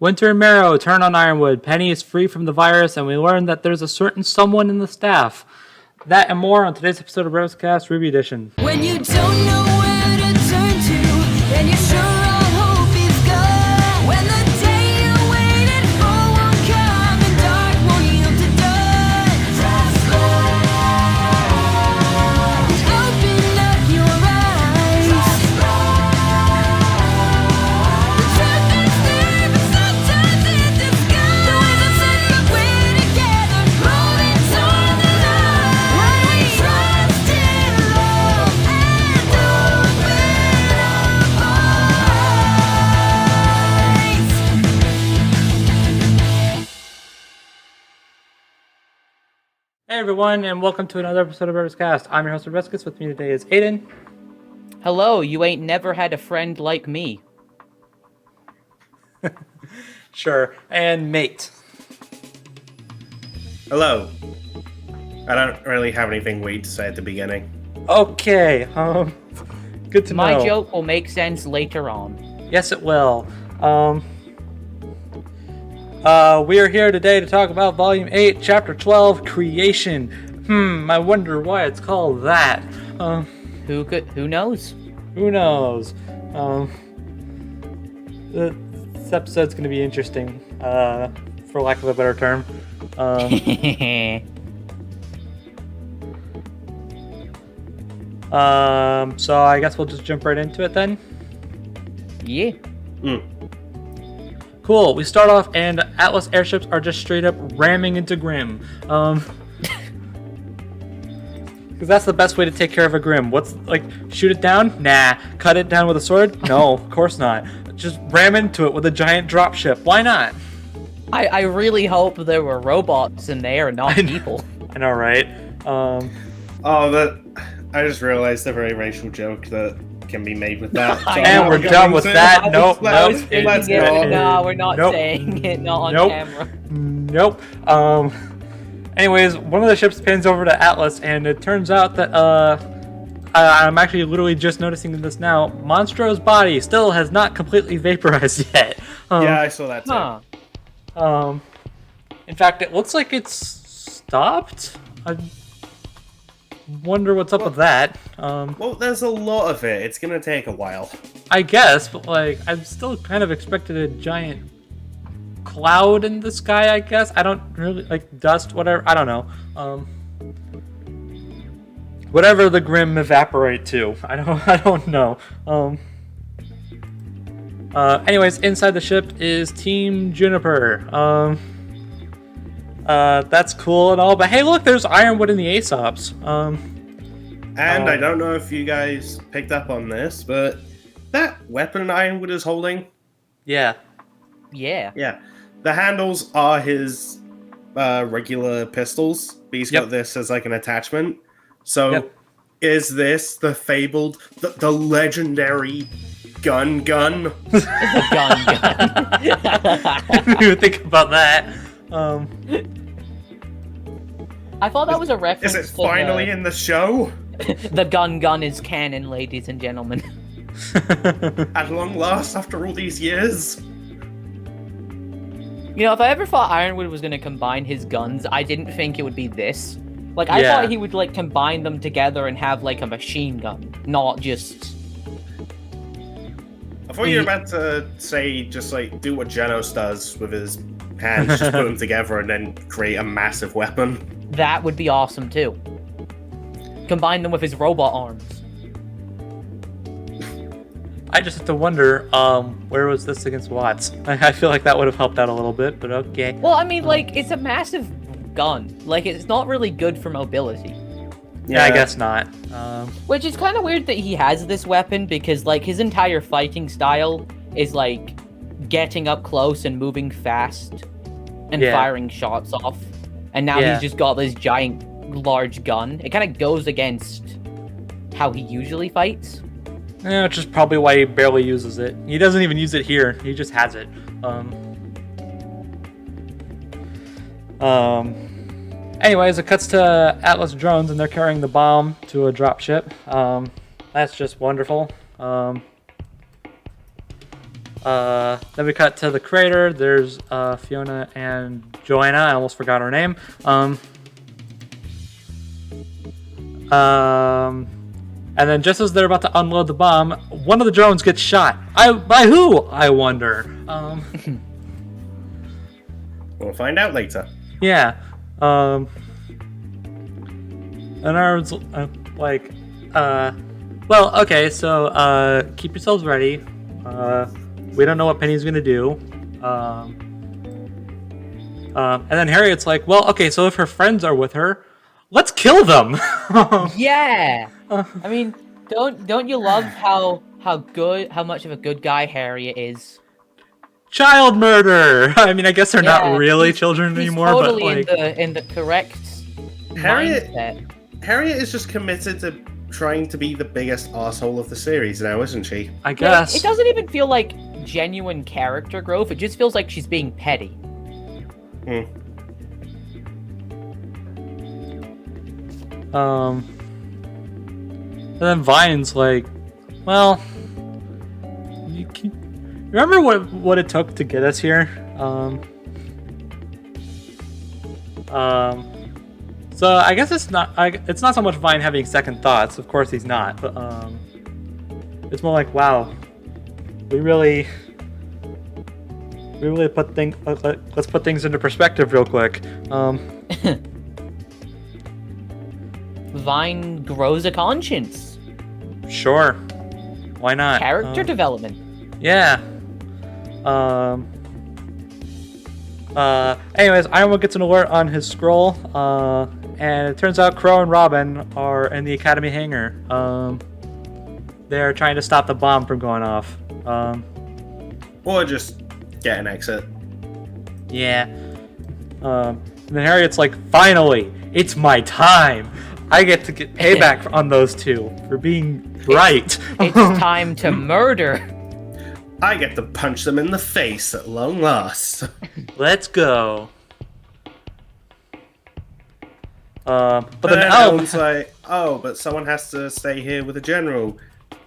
Winter and Marrow turn on Ironwood. Penny is free from the virus, and we learn that there's a certain someone in the staff. That and more on today's episode of BrobusCast RWBY Edition. When you don't know where to turn to, then you're sure all hope is gone. When the day you waited for won't come and dark won't yield to dawn. Just Lord, open up your eyes. Just Lord, the truth is there, but sometimes in disguise. The ways of sin, but we're together, moving toward the light. When we trust in love and open our eyes. Hey everyone, and welcome to another episode of BrobusCast. I'm your host, Brobuscus. With me today is Aidan. Hello, you ain't never had a friend like me. Sure. And Mate. Hello. I don't really have anything weird to say at the beginning. Okay, good to My know. joke will make sense later on. Yes, it will. We are here today to talk about Volume 8, Chapter 12, Creation. I wonder why it's called that. Who knows? Who knows? This episode's going to be interesting, for lack of a better term. So I guess we'll just jump right into it then. Yeah. Cool. We start off and Atlas airships are just straight up ramming into Grim. Because that's the best way to take care of a Grim. What's, like, shoot it down? Nah. Cut it down with a sword? No, of course not. Just ram into it with a giant dropship. Why not? I really hope there were robots in there and not people. I know, right? I just realized a very racial joke that can be made with that. I And know. we're done with that. Nope, I was nope. thinking let's it. go. No, we're not Nope. saying it, not on Nope. camera. Nope. Anyways, one of the ships pans over to Atlas, and it turns out that, I'm actually literally just noticing this now. Monstro's body still has not completely vaporized yet. Yeah, I saw that too. Huh. In fact, it looks like it's stopped. I wonder what's up with that. Well, there's a lot of it. It's gonna take a while. I guess, but like, I'm still kind of expected a giant cloud in the sky, I guess. I don't really, like, dust, whatever. I don't know. Whatever the Grim evaporate to. I don't know. Anyways, inside the ship is Team Juniper. That's cool and all, but hey, look, there's Ironwood in the Aesops. And I don't know if you guys picked up on this, but that weapon Ironwood is holding, Yeah. Yeah. the handles are his regular pistols, but he's Yep. got this as like an attachment. So Yep. is this the fabled, the legendary gun? Gun. I didn't even think about that. I thought that was a reference Is it to finally in the show? the gun is canon, ladies and gentlemen. At long last, after all these years? You know, if I ever thought Ironwood was going to combine his guns, I didn't think it would be this. Like, I Yeah. thought he would, like, combine them together and have, like, a machine gun, not just... I thought you were about to say, just like, do what Genos does with his hands, just put them together and then create a massive weapon. That would be awesome, too. Combine them with his robot arms. I just have to wonder, where was this against Watts? I feel like that would have helped out a little bit, but okay. Well, I mean, like, it's a massive gun. Like, it's not really good for mobility. Yeah, I guess not. Which is kind of weird that he has this weapon, because, like, his entire fighting style is, like, getting up close and moving fast and Yeah. firing shots off. And now Yeah. he's just got this giant, large gun. It kind of goes against how he usually fights. Yeah, which is probably why he barely uses it. He doesn't even use it here. He just has it. Anyways, it cuts to Atlas drones, and they're carrying the bomb to a dropship. That's just wonderful. Then we cut to the crater. There's Fiona and Joanna. I almost forgot her name. And then just as they're about to unload the bomb, one of the drones gets shot. By who? I wonder. We'll find out later. Yeah. And I was like, well, okay, so keep yourselves ready. We don't know what Penny's gonna do. And then Harriet's like, well, okay, so if her friends are with her, let's kill them. Yeah. I mean, don't you love how much of a good guy Harriet is? Child murder. I mean, I guess they're Yeah, not really he's- children He's anymore, totally but like, in the correct Harriet- mindset. Harriet is just committed to trying to be the biggest asshole of the series now, isn't she? I Like, guess. it doesn't even feel like genuine character growth. It just feels like she's being petty. Hmm. And then Vine's like, well, you remember what it took to get us here? So I guess it's not so much Vine having second thoughts. Of course he's not, but it's more like, wow, we really put let's put things into perspective real quick. Vine grows a conscience. Sure, why not? Character development. Yeah. Anyways, Ironwood gets an alert on his scroll, and it turns out Crow and Robin are in the Academy hangar. They're trying to stop the bomb from going off. Or just get an exit. Yeah. And then Harriet's like, finally, it's my time. I get to get payback on those two for being right. It's time to murder. I get to punch them in the face at long last. Let's go. But But then then Elm, Elm's like, oh, but someone has to stay here with the general.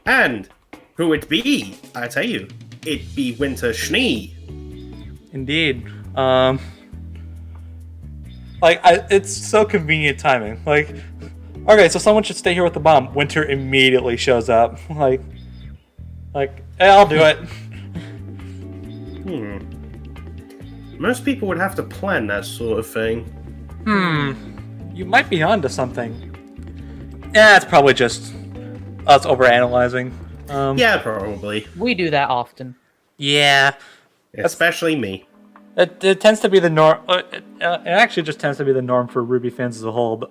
And who it be? I tell you, it be Winter Schnee. indeed. It's so convenient timing. Like, okay, so someone should stay here with the bomb. Winter immediately shows up. Like, hey, I'll do it. Most people would have to plan that sort of thing. You might be onto something. Yeah, it's probably just us overanalyzing. Yeah, probably. We do that often. Yeah. Especially me. It tends to be the norm. It actually just tends to be the norm for RWBY fans as a whole. But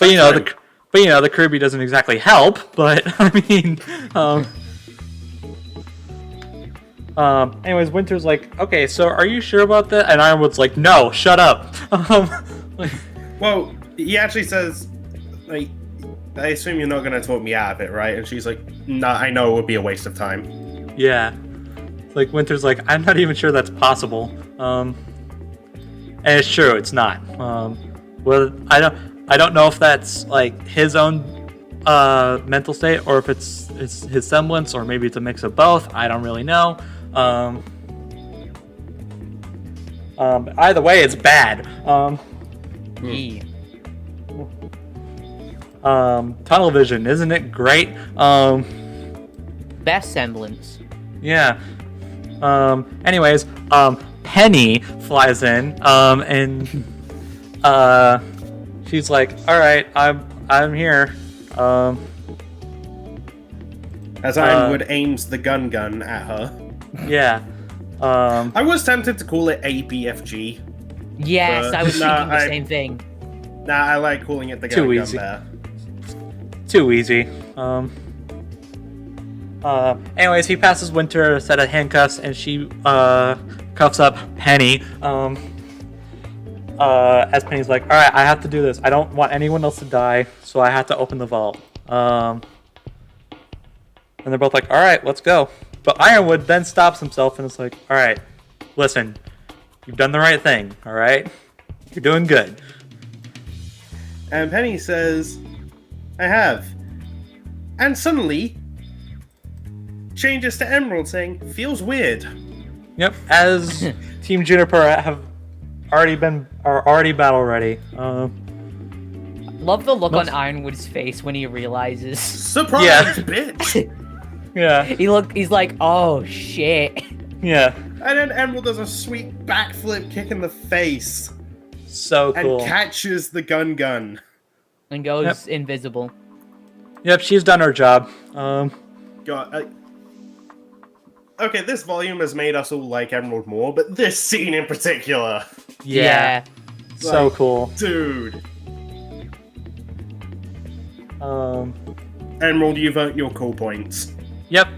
you know, the Kirby doesn't exactly help. But I mean, anyways, Winter's like, okay, so are you sure about that? And Ironwood's like, no, shut up. Well, he actually says, like, I assume you're not going to talk me out of it, right? And she's like, nah, I know it would be a waste of time. Yeah. Like, Winter's like, I'm not even sure that's possible. And it's true, it's not. Well, I don't know if that's like his own mental state or if it's his semblance or maybe it's a mix of both. I don't really know. Either way, it's bad. Yeah. Tunnel vision, isn't it great? Best semblance. Yeah. Anyways, Penny flies in, and she's like, "All right, I'm here." As Ironwood aims the gun at her. Yeah. I was tempted to call it ABFG. Yes, I was thinking the I- same thing. Nah, I like calling it the Too gun easy. there. Too easy. Anyways, he passes Winter a set of handcuffs, and she cuffs up Penny. As Penny's like, all right, I have to do this. I don't want anyone else to die, so I have to open the vault. And they're both like, all right, let's go. But Ironwood then stops himself and is like, all right, listen, you've done the right thing, all right? You're doing good. And Penny says, I have. And suddenly, changes to Emerald saying, feels weird. Yep, as Team Juniper are already battle ready. Love the look on Most- Ironwood's face when he realizes. Surprise, Yeah. bitch! Yeah, He's like, oh shit. yeah, And then Emerald does a sweet backflip kick in the face so and cool. catches the gun. And goes invisible. Yep, she's done her job. God, okay, this volume has made us all like Emerald more, but this scene in particular, Yeah, so Like- cool. dude. Um, Emerald, you've earned your cool points. Yep.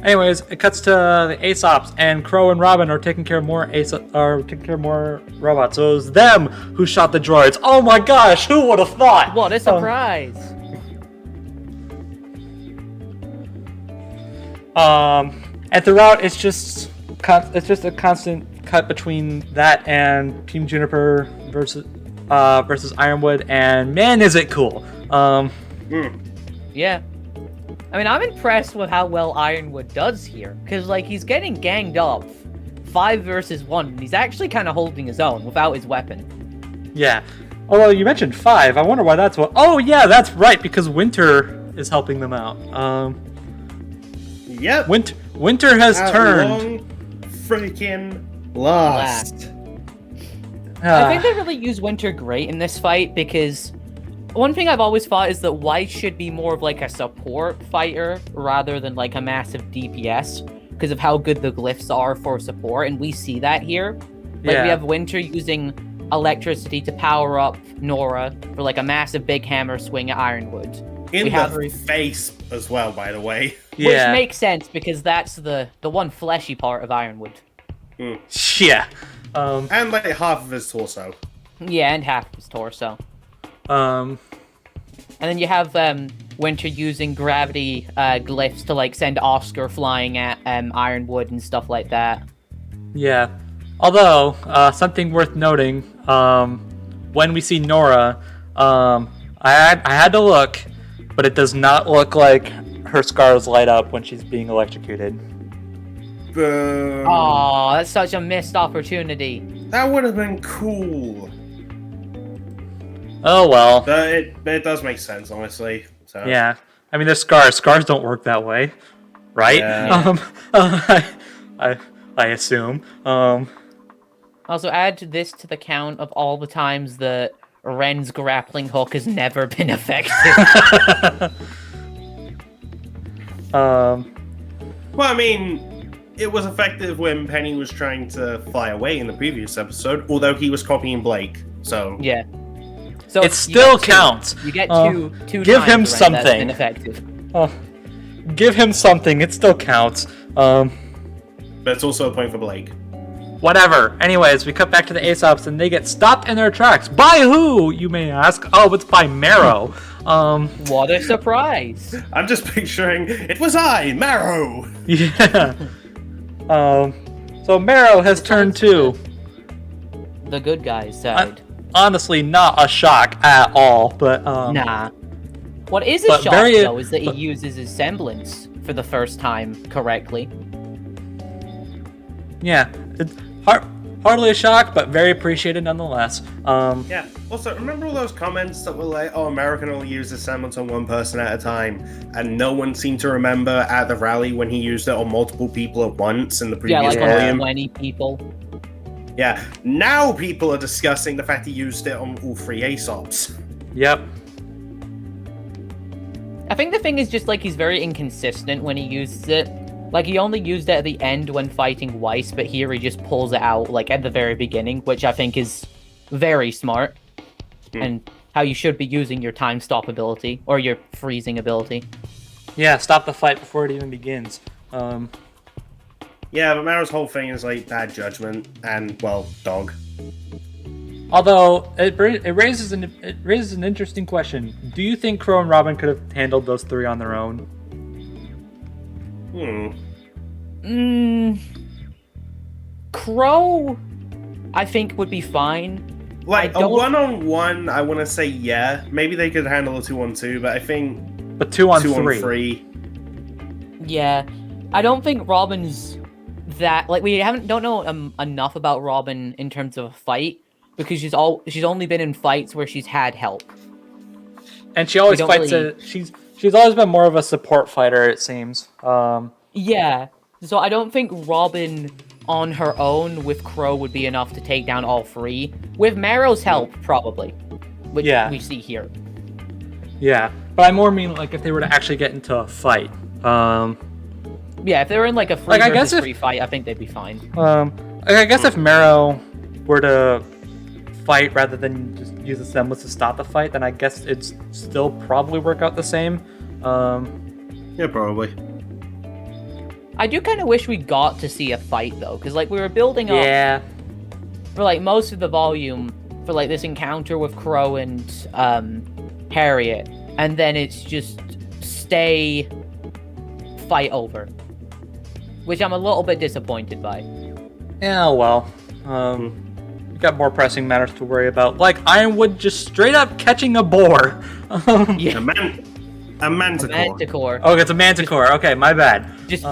Anyways, it cuts to the Aesops, and Crow and Robin are taking care of more robots. So it was them who shot the droids. Oh my gosh, who would have thought? What a surprise. And throughout, it's just a constant cut between that and Team Juniper versus Ironwood, and man, is it cool. Yeah. I mean, I'm impressed with how well Ironwood does here. Because, like, he's getting ganged up 5 versus 1, and he's actually kind of holding his own without his weapon. Yeah. Although you mentioned 5, I wonder why that's what. Oh yeah, that's right, because Winter is helping them out. Yep. Winter has At turned. long freaking last. I think they really use Winter great in this fight because one thing I've always thought is that White should be more of like a support fighter rather than like a massive DPS because of how good the glyphs are for support, and we see that here. Like Yeah. we have Winter using electricity to power up Nora for like a massive big hammer swing at Ironwood. In we the have her- face as well, by the way. Which Yeah. makes sense because that's the one fleshy part of Ironwood. Yeah. And like half of his torso. Yeah, and half of his torso. Um. And then you have Winter using gravity glyphs to like send Oscar flying at Ironwood and stuff like that. Yeah. Although, something worth noting, when we see Nora, I had to look, but it does not look like her scars light up when she's being electrocuted. Boom. Oh, that's such a missed opportunity. That would have been cool. Oh well. But it does make sense, honestly. So Yeah. I mean, there's scars. Scars don't work that way, right? Yeah. I assume. Also, add this to the count of all the times that Ren's grappling hook has never been effective. Well, I mean, it was effective when Penny was trying to fly away in the previous episode, although he was copying Blake. So Yeah. So It you still get two. counts. You get Uh, two give times him Ren that's something. been effective. Give him something. It still counts. but it's also a point for Blake. Whatever. Anyways, we cut back to the Aesops, and they get stopped in their tracks. By who, you may ask? Oh, it's by Marrow. What a surprise! I'm just picturing it was I, Marrow. Yeah. So Marrow has turned to, The good guy's side. honestly, not a shock at all, but Nah. What is a but shock, very- though, is that he but- uses his semblance for the first time correctly. yeah, it's hardly a shock, but very appreciated nonetheless. Yeah. Also, remember all those comments that were like, "Oh, Marrow can only use the semblance on one person at a time," and no one seemed to remember at the rally when he used it on multiple people at once in the Yeah, previous like Yeah. on volume. 20 people. Yeah. Now people are discussing the fact he used it on all 3 Aesops. Yep. I think the thing is just like he's very inconsistent when he uses it. Like he only used it at the end when fighting Weiss, but here he just pulls it out like at the very beginning, which I think is very smart. And how you should be using your time stop ability or your freezing ability. Yeah, stop the fight before it even begins. Yeah, but Marrow's whole thing is like bad judgment and, well, dog. Although it raises an interesting question. Do you think Crow and Robin could have handled those 3 on their own? Crow, I think, would be fine. Like I a don't- one-on-one, I want to say yeah. Maybe they could handle a 2-on-2, but I think But 2-on-3. 2-on-3. Yeah, I don't think Robin's that like we don't know enough about Robin in terms of a fight because she's only been in fights where she's had help. And she always don't fights really- she's always been more of a support fighter, it seems. Yeah, so I don't think Robin on her own with Crow would be enough to take down all three. With Marrow's help, probably, which Yeah. we see here. Yeah, but I more mean like if they were to actually get into a fight. Yeah, if they were in like a free Like, I guess versus if- free fight, I think they'd be fine. I guess if Marrow were to fight rather than just use the semblance to stop the fight, then I guess it'd still probably work out the same. Yeah, probably. I do kind of wish we got to see a fight though, because like we were building up Yeah. for like most of the volume for like this encounter with Crow and Harriet, and then it's just stay fight over, which I'm a little bit disappointed by. Yeah, well. We got more pressing matters to worry about, like Ironwood just straight up catching a boar. Yeah, A manticore. Manticore Oh, it's a manticore. Okay, my bad. just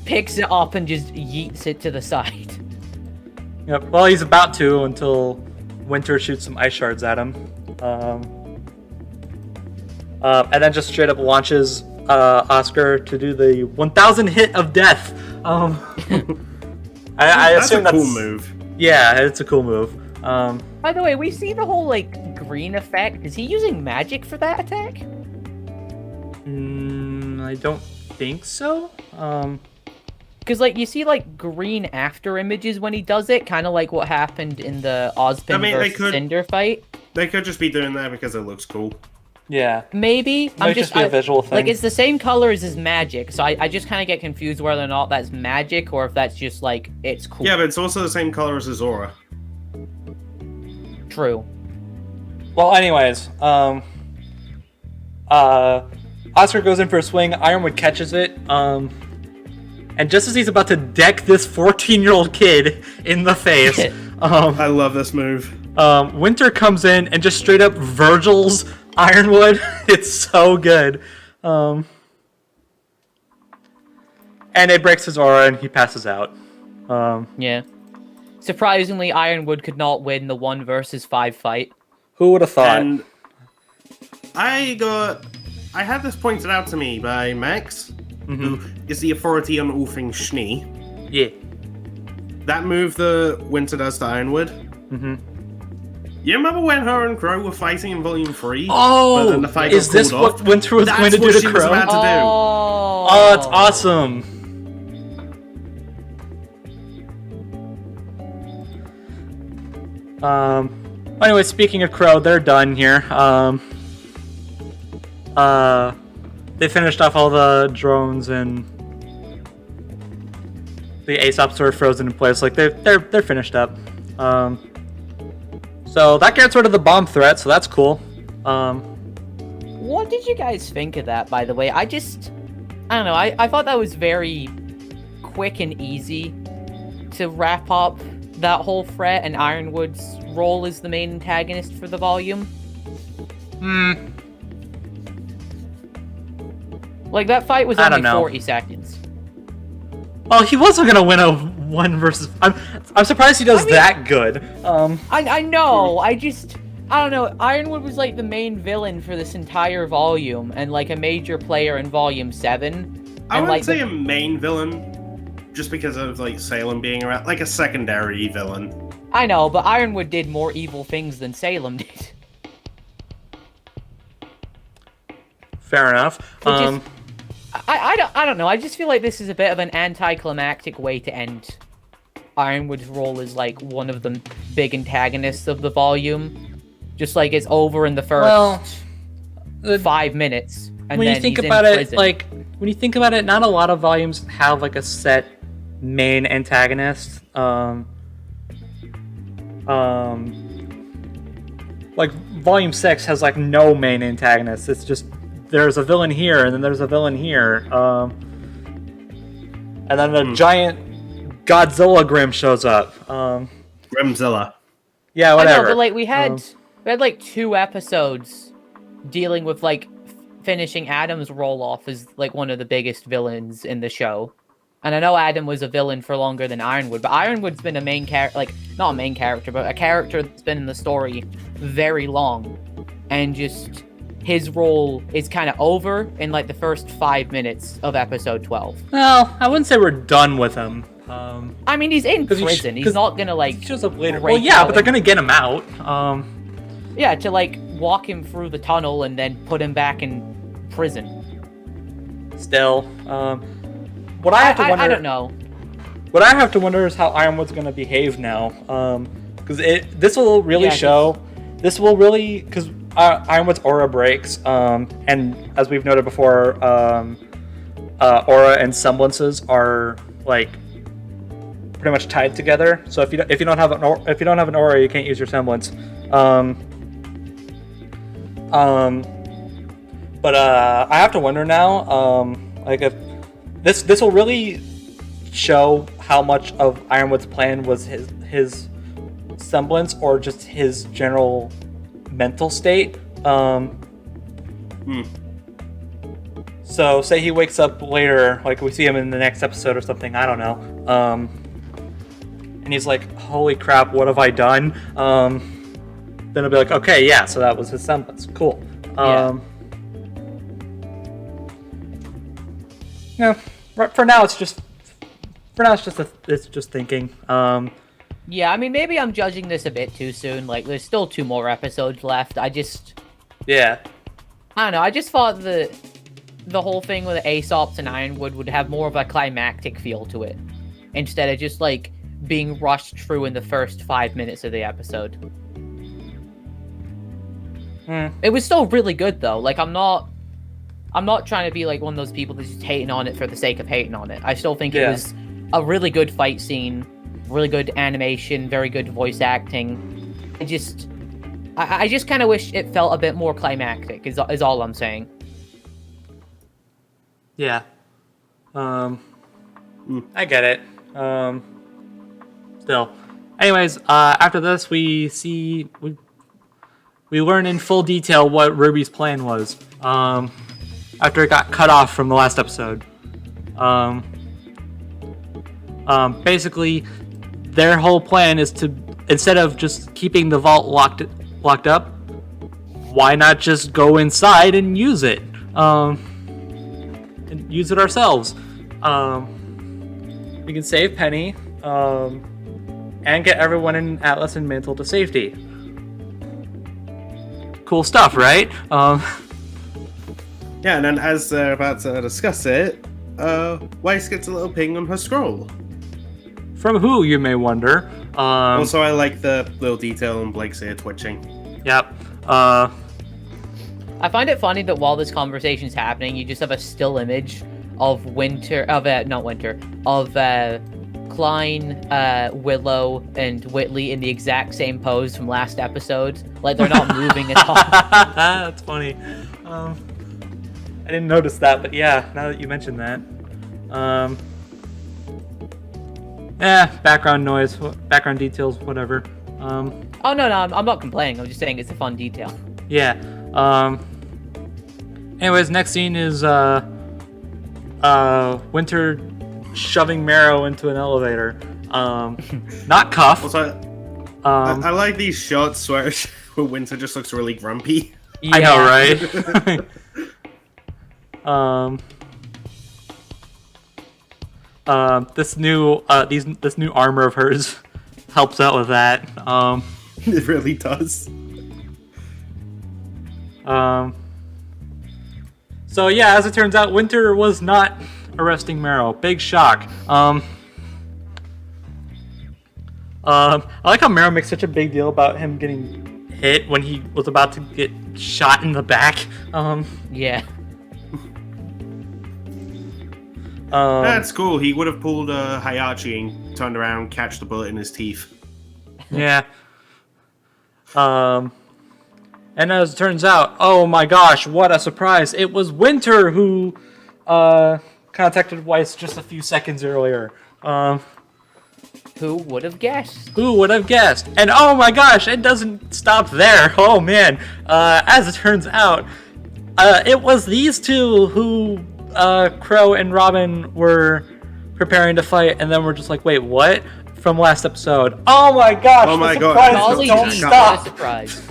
picks it up and just yeets it to the side. Yep. Well, he's about to until Winter shoots some ice shards at him, and then just straight up launches Oscar to do the 1,000 hit of death. I That's assume a cool that's move. Yeah, it's a cool move. By the way, we see the whole like green effect. Is he using magic for that attack? I don't think so. Because like you see like green after images when he does it, kind of like what happened in the Ozpin I mean, they versus could- Cinder fight. They could just be doing that because it looks cool. Yeah. Maybe Might just be a visual thing. Like it's the same color as his magic, so I just kind of get confused whether or not that's magic or if that's just like it's cool. Yeah, but it's also the same color as his aura. True. Well, anyways, Oscar goes in for a swing. Ironwood catches it. And just as he's about to deck this 14-year-old kid in the face, I love this move. Winter comes in and just straight up Virgil's Ironwood. It's so good. And it breaks his aura and he passes out. Yeah. Surprisingly, Ironwood could not win the 1 versus 5 fight. Who would have thought? And I had this pointed out to me by Max, who is the authority on all things Schnee. Yeah. That move the Winter does to Ironwood. You remember when her and Crow were fighting in Volume 3? But then the fight is got this called what off? Winter was That's going to do what to she was Crow? about to do. Oh, it's awesome. Anyway, speaking of Crow, they're done here. They finished off all the drones and the Aesops are frozen in place. Like they're finished up. So that gets rid of the bomb threat. So that's cool. What did you guys think of that, by the way? I don't know. I thought that was very quick and easy to wrap up that whole threat, and Ironwood's role as the main antagonist for the volume. Like, that fight was I don't only know. 40 seconds. Well, he wasn't gonna win a 1 versus. I'm surprised he does that good. I know. I don't know. Ironwood was like the main villain for this entire volume, and like a major player in Volume 7. I and wouldn't like say a main villain, just because of like Salem being around, like a secondary villain. I know, but Ironwood did more evil things than Salem did. Fair enough. Which is- I don't know. I just feel like this is a bit of an anticlimactic way to end Ironwood's role as like one of the big antagonists of the volume. Just like it's over in the first 5 minutes, and when then you think he's about in it, prison. like when you think about it, not a lot of volumes have like a set main antagonist. Like Volume 6 has like no main antagonist. It's just there's a villain here and then there's a villain here. And then a giant Godzilla Grim shows up. Grimzilla. Yeah, I whatever. know, but like we had like 2 episodes dealing with like finishing Adam's roll off as like one of the biggest villains in the show. And I know Adam was a villain for longer than Ironwood, but Ironwood's been a main character, like not a main character, but a character that's been in the story very long, and just his role is kind of over in like the first 5 minutes of episode 12. Well, I wouldn't say we're done with him. I mean, he's in 'Cause prison. He's not gonna like He shows up later. break Well, yeah, out but they're and- gonna get him out. Yeah, to like walk him through the tunnel and then put him back in prison. Still, what I have to wonder. I don't know. What I have to wonder is how Ironwood's gonna behave now. Because this will really Yeah, show. This will really because Ironwood's aura breaks. And as we've noted before, aura and semblances are like pretty much tied together. So if you don't have an aura, you can't use your semblance. But I have to wonder now, like if this will really show how much of Ironwood's plan was his semblance or just his general mental state. So say he wakes up later, like we see him in the next episode or something, I don't know. And he's like, holy crap, what have I done? Then it'll be like, okay, yeah, so that was his semblance. Cool. Yeah, for now it's just thinking. Yeah, I mean, maybe I'm judging this a bit too soon. Like, there's still 2 more episodes left. Yeah. I don't know. I just thought the whole thing with Aesop's and Ironwood would have more of a climactic feel to it, instead of just like being rushed through in the first 5 minutes of the episode. It was still really good though. Like, I'm not trying to be like one of those people that's just hating on it for the sake of hating on it. I still think it was a really good fight scene, really good animation, very good voice acting. I just kind of wish it felt a bit more climactic. Is all I'm saying. Yeah. I get it. Still. Anyways, after this we learn in full detail what RWBY's plan was. After it got cut off from the last episode. Basically, their whole plan is to, instead of just keeping the vault locked up, why not just go inside and use it? And use it ourselves. We can save Penny, and get everyone in Atlas and Mantle to safety. Cool stuff, right? Yeah, and then as they're about to discuss it, Weiss gets a little ping on her scroll. From who, you may wonder. Also, I like the little detail on Blake's ear twitching. Yep. I find it funny that while this conversation's happening, you just have a still image of Klein, Willow, and Whitley in the exact same pose from last episode. Like, they're not moving at all. That's funny. I didn't notice that, but yeah, now that you mentioned that. Background noise, background details, whatever. Oh, no, I'm not complaining. I'm just saying it's a fun detail. Yeah. Anyways, next scene is Winter shoving Marrow into an elevator. Not cuff. Also, I like these shots where Winter just looks really grumpy. I know, right? This new armor of hers helps out with that. It really does. So yeah, as it turns out, Winter was not arresting Marrow. Big shock. I like how Marrow makes such a big deal about him getting hit when he was about to get shot in the back. Yeah. That's cool. He would have pulled a Hayachi and turned around, catch the bullet in his teeth. Yeah. And as it turns out, oh my gosh, what a surprise! It was Winter who contacted Weiss just a few seconds earlier. Who would have guessed? Who would have guessed? And oh my gosh, it doesn't stop there. Oh man. As it turns out, it was these two who Crow and Robin were preparing to fight, and then we're just like, wait, what? From last episode. Oh my gosh. Oh my the God. surprises Golly don't gee, stop. what a surprise.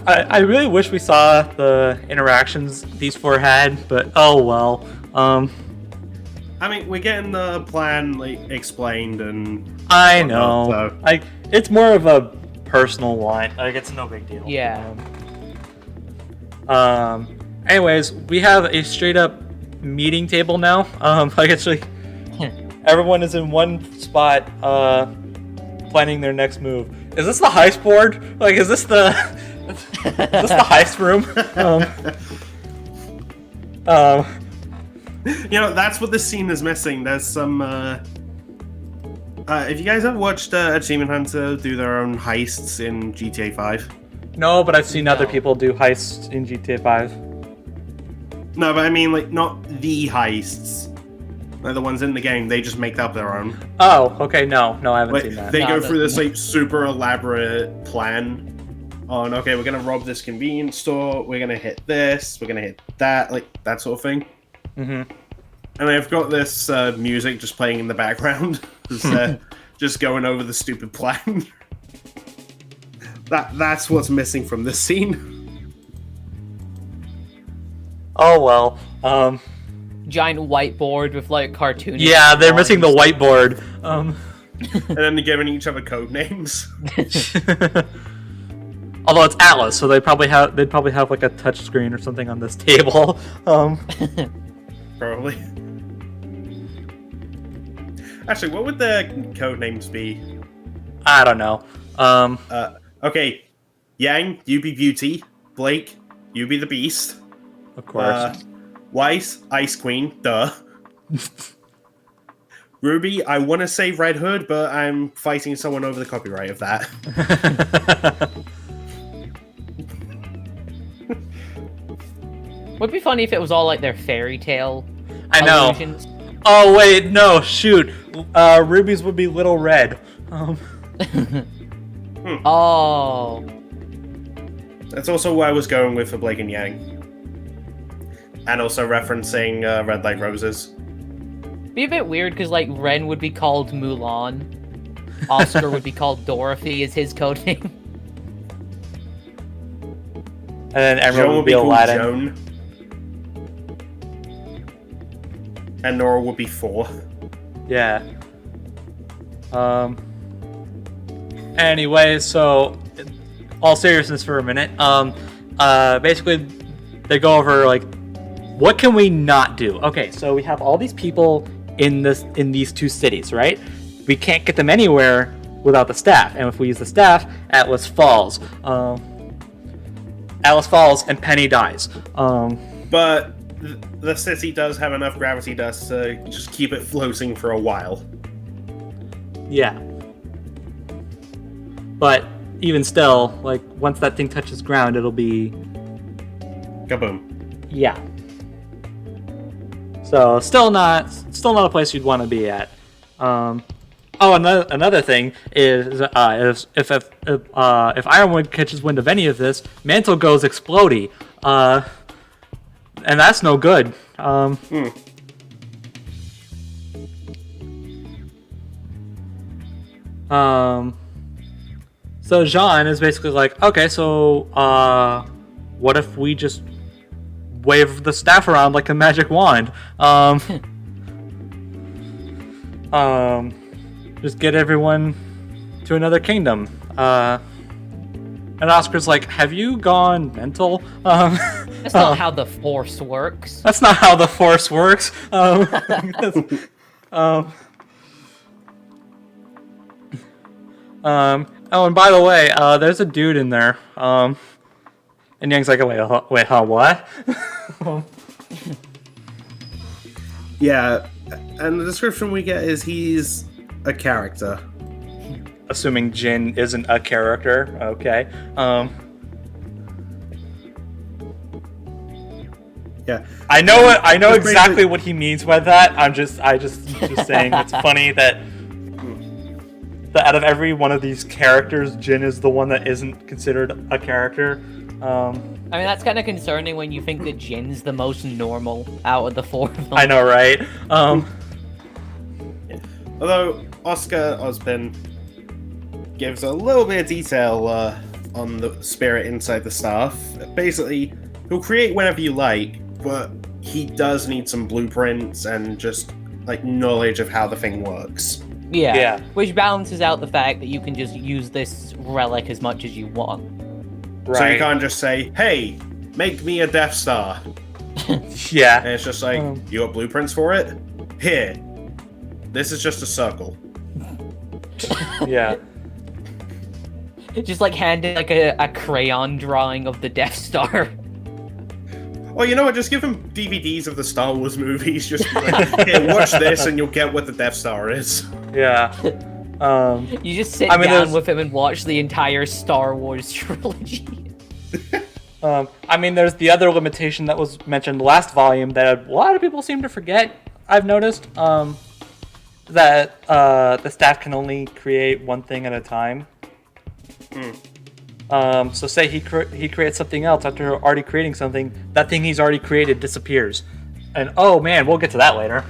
I really wish we saw the interactions these four had, but oh well. I mean, we're getting the plan like explained, and I know. So- Like, it's more of a personal one. Like, it's no big deal. Yeah. Anyways, we have a straight up meeting table now. Like, it's like everyone is in one spot, planning their next move. Is this the heist board? Like, is this the is this the heist room? You know, that's what this scene is missing. There's some. If you guys have watched Achievement Hunter do their own heists in GTA 5? No, but I've seen other No. people do heists in GTA 5. No, but I mean, like, not the heists. They're the ones in the game. They just make up their own. Oh, okay, no, I haven't Like, seen that. they No, go but- through this like super elaborate plan. On okay, we're gonna rob this convenience store. We're gonna hit this. We're gonna hit that. Like that sort of thing. Mm-hmm. And I've got this music just playing in the background, just going over the stupid plan. That's what's missing from this scene. Oh well. Giant whiteboard with like cartoon. Yeah, they're missing the whiteboard. And then they're giving each other code names. Although it's Atlas, so they'd probably have like a touch screen or something on this table. Probably. Actually, what would their code names be? I don't know. Okay, Yang, you be Beauty. Blake, you be the Beast. Of course. Weiss, Ice Queen, duh. Ruby, I want to say Red Hood, but I'm fighting someone over the copyright of that. Would be funny if it was all like their fairy tale. I know. allusions. Oh wait, no, shoot. Ruby's would be Little Red. Oh. That's also what I was going with for Blake and Yang. And also referencing Red Light Roses. Be a bit weird because like Ren would be called Mulan. Oscar would be called Dorothy is his code name. And then Joan Emerald would be called Aladdin. Joan. And Nora would be 4. Yeah. Anyway, so all seriousness for a minute. Basically they go over like what can we not do? Okay, so we have all these people in these two cities, right? We can't get them anywhere without the staff, and if we use the staff, Atlas falls. Atlas falls and Penny dies. But the city does have enough gravity dust to just keep it floating for a while. Yeah. But even still, like once that thing touches ground, it'll be Kaboom. yeah. So still not a place you'd want to be at. Another thing is if Ironwood catches wind of any of this, Mantle goes explodey, and that's no good. So Jean is basically like, okay, so what if we just wave the staff around like a magic wand? Just get everyone to another kingdom. And Oscar's like, have you gone mental? That's not how the Force works. That's not how the Force works. Oh, and by the way, there's a dude in there. And Yang's like, wait, huh, what? Yeah, and the description we get is he's a character. Assuming Jin isn't a character, okay. Yeah. I know Just exactly basically- what he means by that. I just saying it's funny that out of every one of these characters, Jin is the one that isn't considered a character. I mean, that's kind of concerning when you think that Jin's the most normal out of the four of them. I know, right? Although Oscar Osborn gives a little bit of detail on the spirit inside the staff. Basically, he'll create whenever you like, but he does need some blueprints and just like knowledge of how the thing works. Yeah. Which balances out the fact that you can just use this relic as much as you want. Right. So you can't just say, "Hey, make me a Death Star," Yeah. and it's just like, "You got blueprints for it? Here, this is just a circle." Yeah. Just like handing like a crayon drawing of the Death Star. Well, you know what? Just give him DVDs of the Star Wars movies. Just be like, "Here, watch this, and you'll get what the Death Star is." Yeah. You just sit I mean, down there's- with him and watch the entire Star Wars trilogy. I mean, there's the other limitation that was mentioned last volume that a lot of people seem to forget. I've noticed that the staff can only create one thing at a time. So say he creates something else after already creating something, that thing he's already created disappears. And oh man, we'll get to that later.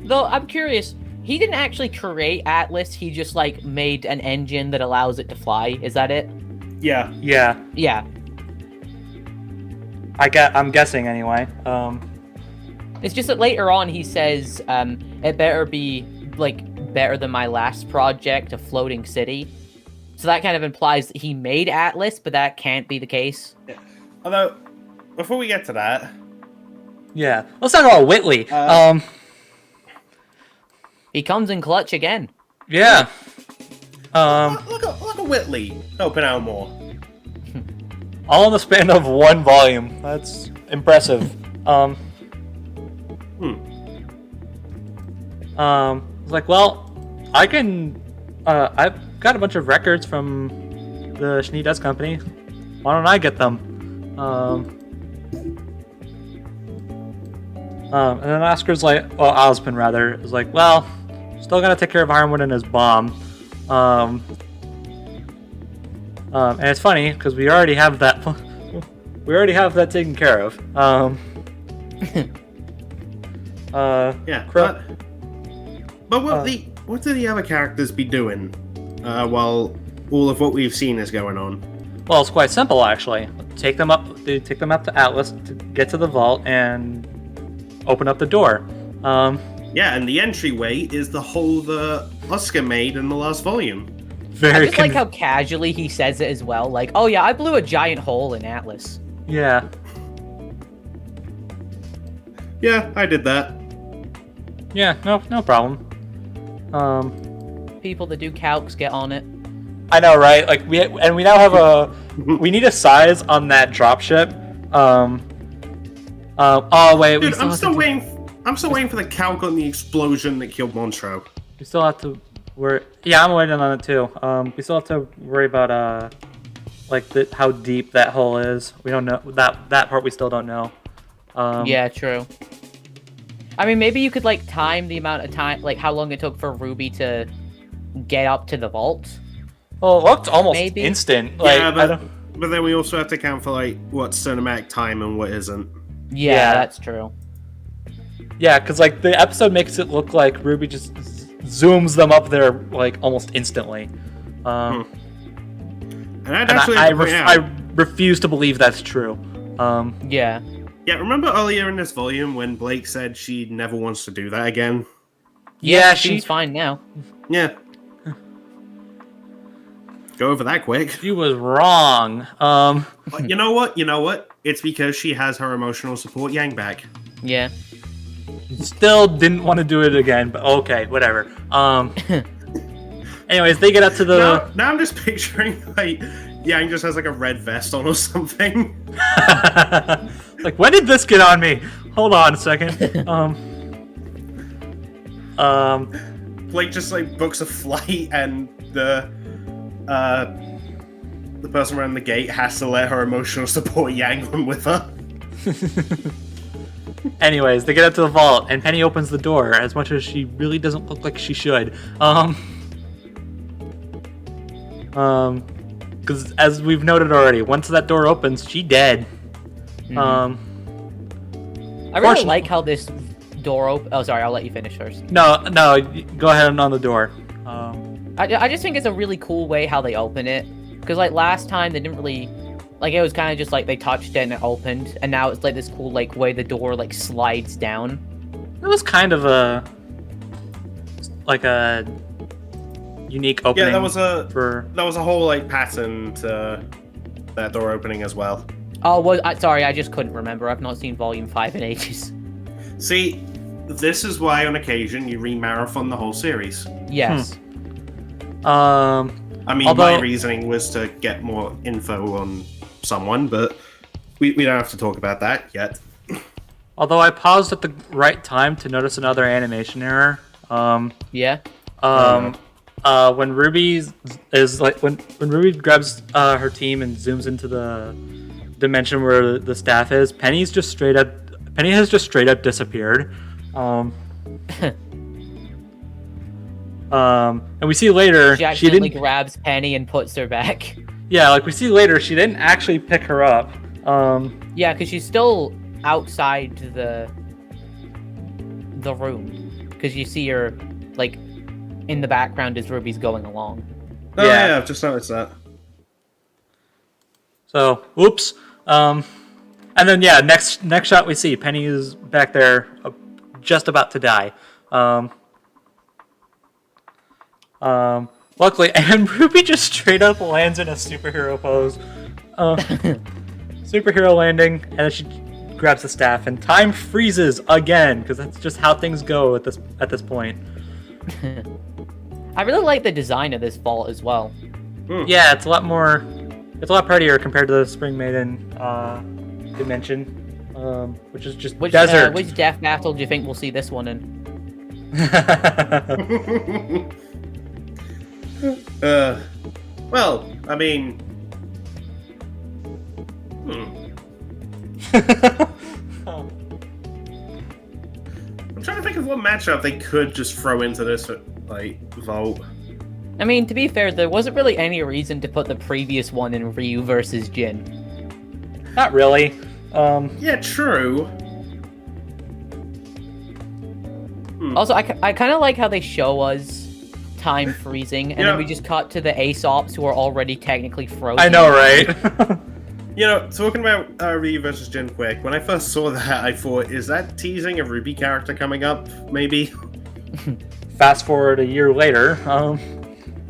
Though I'm curious, he didn't actually create Atlas. He just like made an engine that allows it to fly. Is that it? Yeah. Yeah, Yeah. I'm guessing anyway. It's just that later on he says it better be like better than my last project, a floating city. So that kind of implies that he made Atlas, but that can't be the case. Although, before we get to that, Yeah, let's talk about Whitley. He comes in clutch again. Yeah. look at Whitley helping out more. All in the span of one volume. That's impressive. It's like, well, I can. I've got a bunch of records from the Schneidus company. Why don't I get them? And then Oscar's like, well, Osborn rather, is like, well, still gotta take care of Ironwood and his bomb. And it's funny because we already have that. We already have that taken care of. Yeah. Cro- But what do the other characters be doing while all of what we've seen is going on? Well, it's quite simple actually. They take them up to Atlas to get to the vault and open up the door. Yeah, and the entryway is the hole that Oscar made in the last volume. I Very just like how casually he says it as well. Like, oh yeah, I blew a giant hole in Atlas. yeah. Yeah, I did that. Yeah, no problem. People that do calcs get on it. I know, right? Like we now have we need a size on that dropship. Oh wait, Dude, I'm still waiting. waiting for the calc on the explosion that killed Monstro. We still have to. Yeah, I'm waiting on it too. We still have to worry about how deep that hole is. We don't know that part. We still don't know. Yeah, true. I mean, maybe you could like time the amount of time, like how long it took for Ruby to get up to the vault. Well, it looked almost Maybe. instant. Like, Yeah, I but, don't- but then we also have to count for like what's cinematic time and what isn't. Yeah, Yeah. that's true. yeah, because like the episode makes it look like Ruby just zooms them up there like almost instantly. And I'd And actually I have to point out- I refuse to believe that's true. Yeah. yeah, remember earlier in this volume when Blake said she never wants to do that again? Yeah, Seems fine now. Yeah. Go over that quick. she was wrong. But you know what? You know what? It's because she has her emotional support Yang back. Yeah. Still didn't want to do it again, but okay, whatever. Anyways, they get up to the. Now I'm just picturing like Yang just has like a red vest on or something. Like, when did this get on me? Hold on a second. Blake just like books a flight and the person around the gate has to let her emotional support Yang on with her. Anyways, they get up to the vault, and Penny opens the door, as much as she really doesn't look like she should. Because as we've noted already, once that door opens, she dead. I really like how this door Oh, sorry, I'll let you finish first. No, go ahead and on the door. I just think it's a really cool way how they open it. Because, like, last time they didn't really... Like, it was kind of just, like, they touched it and it opened. And now it's, like, this cool, like, way the door, like, slides down. It was kind of a unique opening. Yeah, that was a whole like pattern to that door opening as well. Oh, sorry, I just couldn't remember. I've not seen Volume 5 in ages. See, this is why on occasion you re-marathon the whole series. Yes. I mean, my reasoning was to get more info on someone, but we don't have to talk about that yet. Although I paused at the right time to notice another animation error. Yeah. When Ruby is like when Ruby grabs her team and zooms into the dimension where the staff is, Penny has just straight up disappeared. And we see later she accidentally grabs Penny and puts her back. Yeah, like we see later, she didn't actually pick her up. Yeah, because she's still outside the room. Because you see her like in the background as Ruby's going along. Oh yeah, I've just noticed that. So, oops. And then yeah, next shot we see Penny is back there, just about to die. Luckily, and Ruby just straight up lands in a superhero pose. Superhero landing, and then she grabs the staff, and time freezes again, because that's just how things go at this point. I really like the design of this vault as well. Yeah, it's a lot prettier compared to the Spring Maiden dimension, which is just desert. Which death battle do you think we'll see this one in? Well, I mean, I'm trying to think of what matchup they could just throw into this like vault. I mean, to be fair, there wasn't really any reason to put the previous one in Ryu versus Jin. Not really. Yeah, true. Also, I kind of like how they show us time freezing, and then we just cut to the Aesops who are already technically frozen. I know, right? Talking about Ryu versus Jin quick, when I first saw that, I thought, is that teasing a RWBY character coming up, maybe? Fast forward a year later,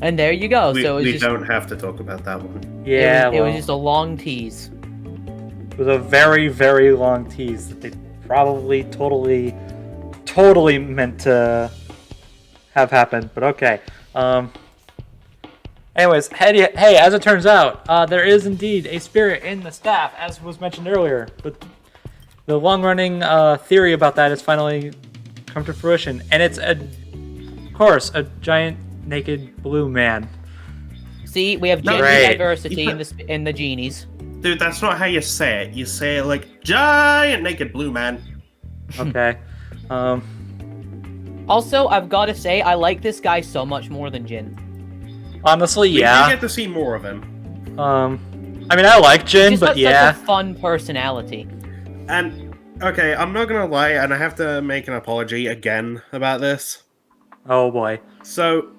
and there you go. We don't have to talk about that one. Yeah, it was just a long tease. It was a very, very long tease that they probably totally meant to have happened, but okay. Anyways, hey, as it turns out, there is indeed a spirit in the staff, as was mentioned earlier. But the long-running theory about that has finally come to fruition, and it's of course a giant naked blue man. See, we have gender diversity in the genies. Dude, that's not how you say it. You say it like giant naked blue man. Okay. Also, I've got to say, I like this guy so much more than Jin. Honestly, yeah. We get to see more of him. I mean, I like Jin, He's but got such a fun personality. And okay, I'm not gonna lie, and I have to make an apology again about this. Oh boy. So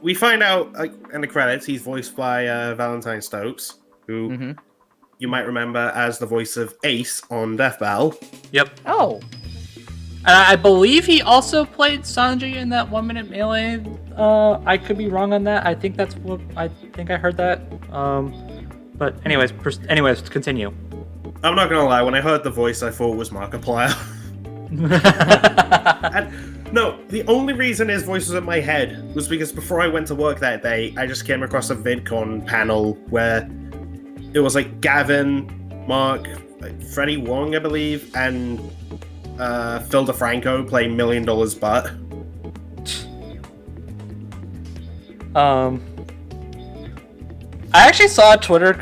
we find out, like, in the credits, he's voiced by Valentine Stokes, who you might remember as the voice of Ace on Death Battle. Yep. Oh. I believe he also played Sanji in that 1 Minute Melee. I could be wrong on that. I think I heard that. But anyways, continue. I'm not gonna lie, when I heard the voice, I thought it was Markiplier. No, the only reason his voice was in my head was because before I went to work that day, I just came across a VidCon panel where it was like Gavin, Mark, like Freddie Wong, I believe, and Phil DeFranco playing $1 Million Butt. I actually saw a Twitter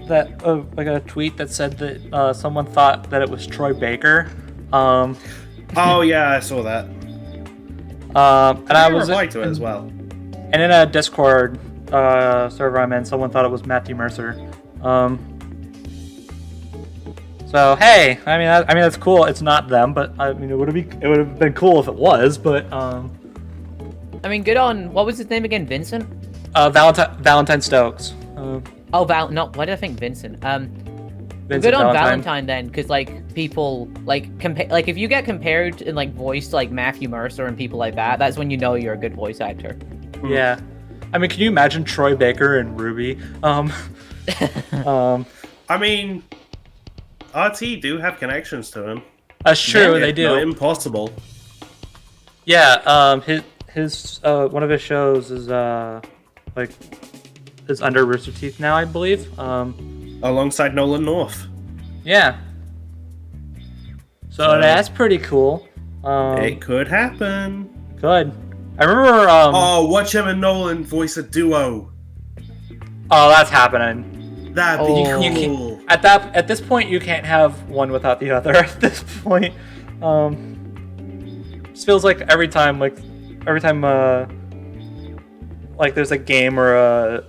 that like a tweet that said that someone thought that it was Troy Baker. Oh yeah, I saw that. And I was replied to it as well. And in a Discord server I'm in, someone thought it was Matthew Mercer. So hey, I mean that's cool. It's not them, but I mean it would have been cool if it was. But I mean, good on what was his name again? Vincent. Valentine Stokes. No, why did I think Vincent? Vincent Good on Valentine. Valentine then, because like people like if you get compared in like voice to like Matthew Mercer and people like that, that's when you know you're a good voice actor. Yeah, I mean, can you imagine Troy Baker and RWBY? I mean, RT do have connections to him. That's true, Yeah, they do. not impossible. Yeah, his one of his shows is like is under Rooster Teeth now, I believe. Alongside Nolan North. Yeah. So that's pretty cool. It could happen. Good. I remember. Oh, watch him and Nolan voice a duo. Oh, that's happening. That'd be You cool. can't, at this point, you can't have one without the other. At this point, it feels like every time, like there's a game or a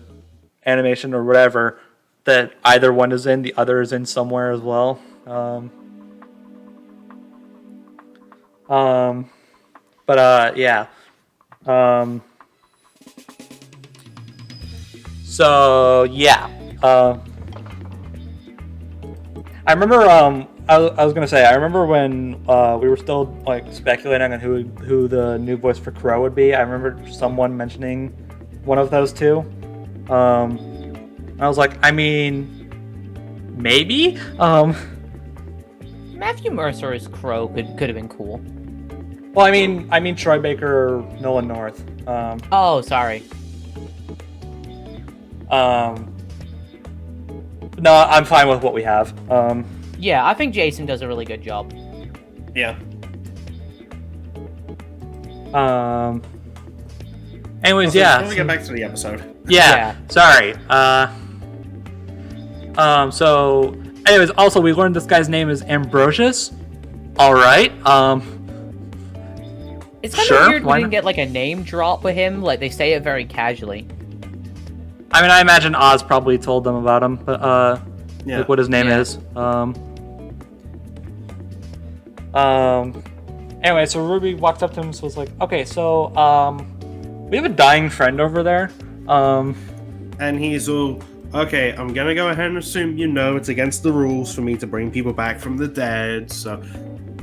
animation or whatever that either one is in, the other is in somewhere as well. Yeah. So yeah. I remember. I was gonna say. I remember when we were still like speculating on who the new voice for Crow would be. I remember someone mentioning one of those two. I was like, I mean, maybe. Matthew Mercer as Crow could have been cool. Well, I mean Troy Baker or Nolan North. Oh, sorry. No, I'm fine with what we have. Yeah, I think Jason does a really good job. Yeah. Anyways, Also, yeah. Let me get back to the episode. Yeah. Sorry. So, anyways, also we learned this guy's name is Ambrosius. All right. It's kind Sure, of weird we why didn't not? get like a name drop with him. Like they say it very casually. I mean, I imagine Oz probably told them about him, but Yeah. like what his name Yeah. is. Anyway, so Ruby walks up to him and was like, "Okay, so we have a dying friend over there. And he's all, okay, I'm gonna go ahead and assume you know it's against the rules for me to bring people back from the dead, so...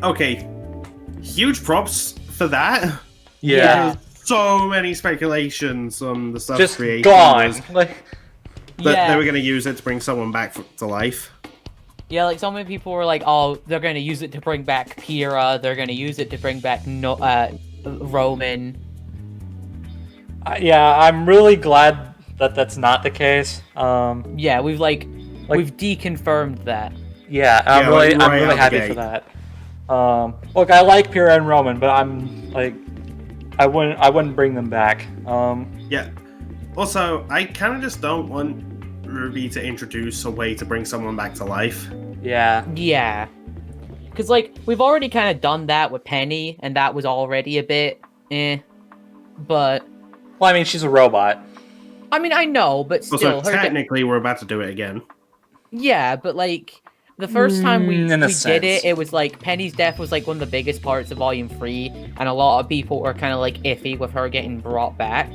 Okay, huge props for that. Yeah, So many speculations on the stuff just creation gone. was Like, that they were gonna use it to bring someone back to life. Yeah, like so many people were like, "Oh, they're gonna use it to bring back Pyrrha. They're gonna use it to bring back Roman." yeah, I'm really glad that that's not the case. Yeah, we've we've deconfirmed that. Yeah, Yeah, I'm really right out the happy gate. for that. Look, I like Pyrrha and Roman, but I'm like, I wouldn't bring them back. Yeah. Also, I kind of just don't want Ruby to introduce a way to bring someone back to life. Yeah, Yeah, because like we've already kind of done that with Penny, and that was already a bit But well, I mean, she's a robot. I mean, I know, but still, Also, technically, we're about to do it again. yeah, but like. The first time we In a did sense. it was like Penny's death was like one of the biggest parts of Volume 3, and a lot of people were kind of like iffy with her getting brought back.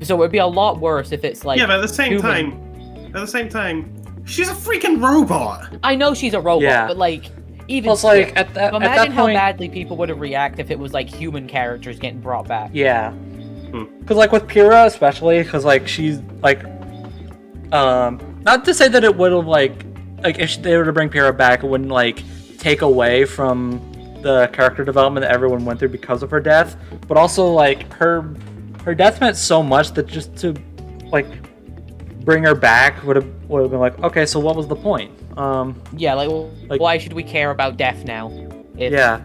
So it would be a lot worse if it's like. Yeah, but at the same human. time, she's a freaking robot. I know she's a robot, Yeah. but like even Plus, like still, at that imagine how point, badly people would have reacted if it was like human characters getting brought back. yeah, because like with Pyrrha especially, because like she's like, not to say that it would have like if they were to bring Pyrrha back, it wouldn't like take away from the character development that everyone went through because of her death, but also like her death meant so much that just to like bring her back would have been like, okay, so what was the point? Yeah, Like- why should we care about death now? If Yeah,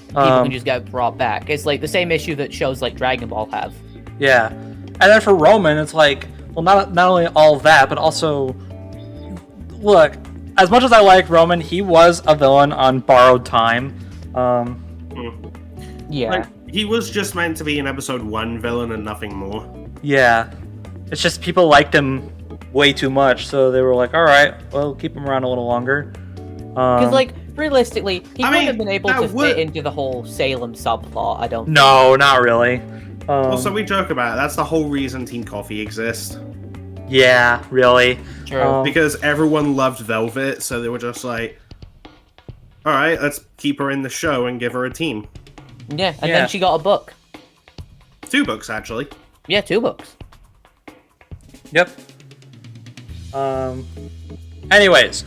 people can just get brought back. It's like the same issue that shows like Dragon Ball have. yeah, and then for Roman, it's like, well, not only all that, but also look, as much as I like Roman, he was a villain on borrowed time. Yeah. Like, he was just meant to be an episode 1 villain and nothing more. Yeah. It's just people liked him way too much, so they were like, alright, well, keep him around a little longer. Because, like, realistically, he I wouldn't mean, have been able that to would- fit into the whole Salem subplot, I don't No, not really. Also, we joke about it. That's the whole reason Team Coffee exists. Yeah, really. think. True. Because everyone loved Velvet, so they were just like, alright, let's keep her in the show and give her a team. Yeah, and Yeah. then she got a book. 2 books, actually. Yeah, 2 books. Yep. Anyways,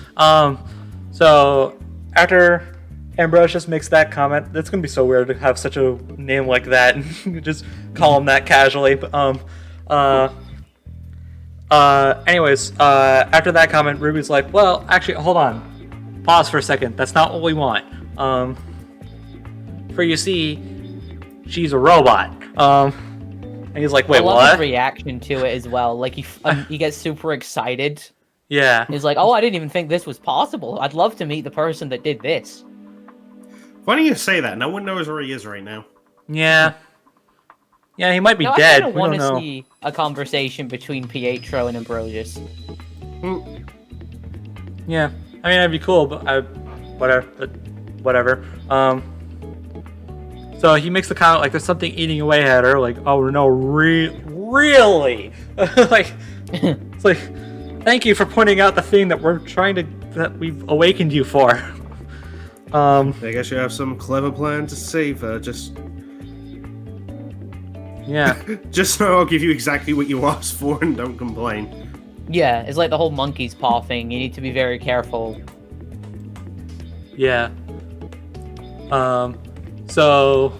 so after Ambrosius makes that comment, it's gonna be so weird to have such a name like that and just call him that casually. But anyways, after that comment, Ruby's like, well, actually, hold on, pause for a second. That's not what we want. For you see, she's a robot. And he's like, wait, I love what? his reaction to it as well. Like, he gets super excited. Yeah. He's like, oh, I didn't even think this was possible. I'd love to meet the person that did this. Funny you say that. No one knows where he is right now. Yeah. Yeah, he might be No, I dead. kind of We want don't to know. see a conversation between Pietro and Ambrosius. Yeah. I mean, that'd be cool, but whatever. So he makes the comment like there's something eating away at her, like, oh no, really? Like, it's like, thank you for pointing out the thing that we've awakened you for. I guess you have some clever plan to save her. Just so I'll give you exactly what you asked for and don't complain. Yeah, it's like the whole monkey's paw thing. You need to be very careful. Yeah. So